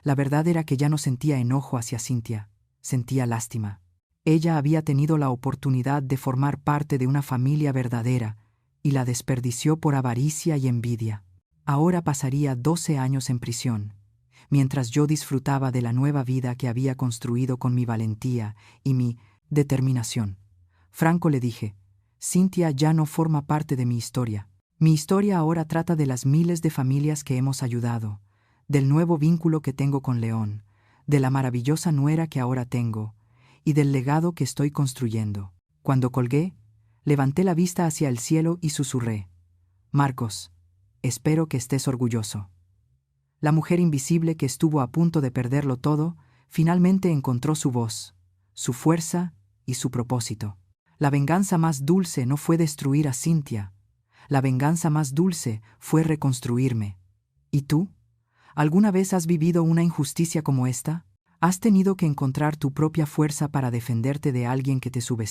La verdad era que ya no sentía enojo hacia Cynthia, sentía lástima. Ella había tenido la oportunidad de formar parte de una familia verdadera y la desperdició por avaricia y envidia. Ahora pasaría 12 años en prisión, mientras yo disfrutaba de la nueva vida que había construido con mi valentía y mi determinación. Franco, le dije, Cynthia ya no forma parte de mi historia. Mi historia ahora trata de las miles de familias que hemos ayudado, del nuevo vínculo que tengo con León, de la maravillosa nuera que ahora tengo, y del legado que estoy construyendo. Cuando colgué, levanté la vista hacia el cielo y susurré, Marcos, espero que estés orgulloso. La mujer invisible que estuvo a punto de perderlo todo, finalmente encontró su voz, su fuerza y su propósito. La venganza más dulce no fue destruir a Cynthia. La venganza más dulce fue reconstruirme. ¿Y tú? ¿Alguna vez has vivido una injusticia como esta? ¿Has tenido que encontrar tu propia fuerza para defenderte de alguien que te subestima?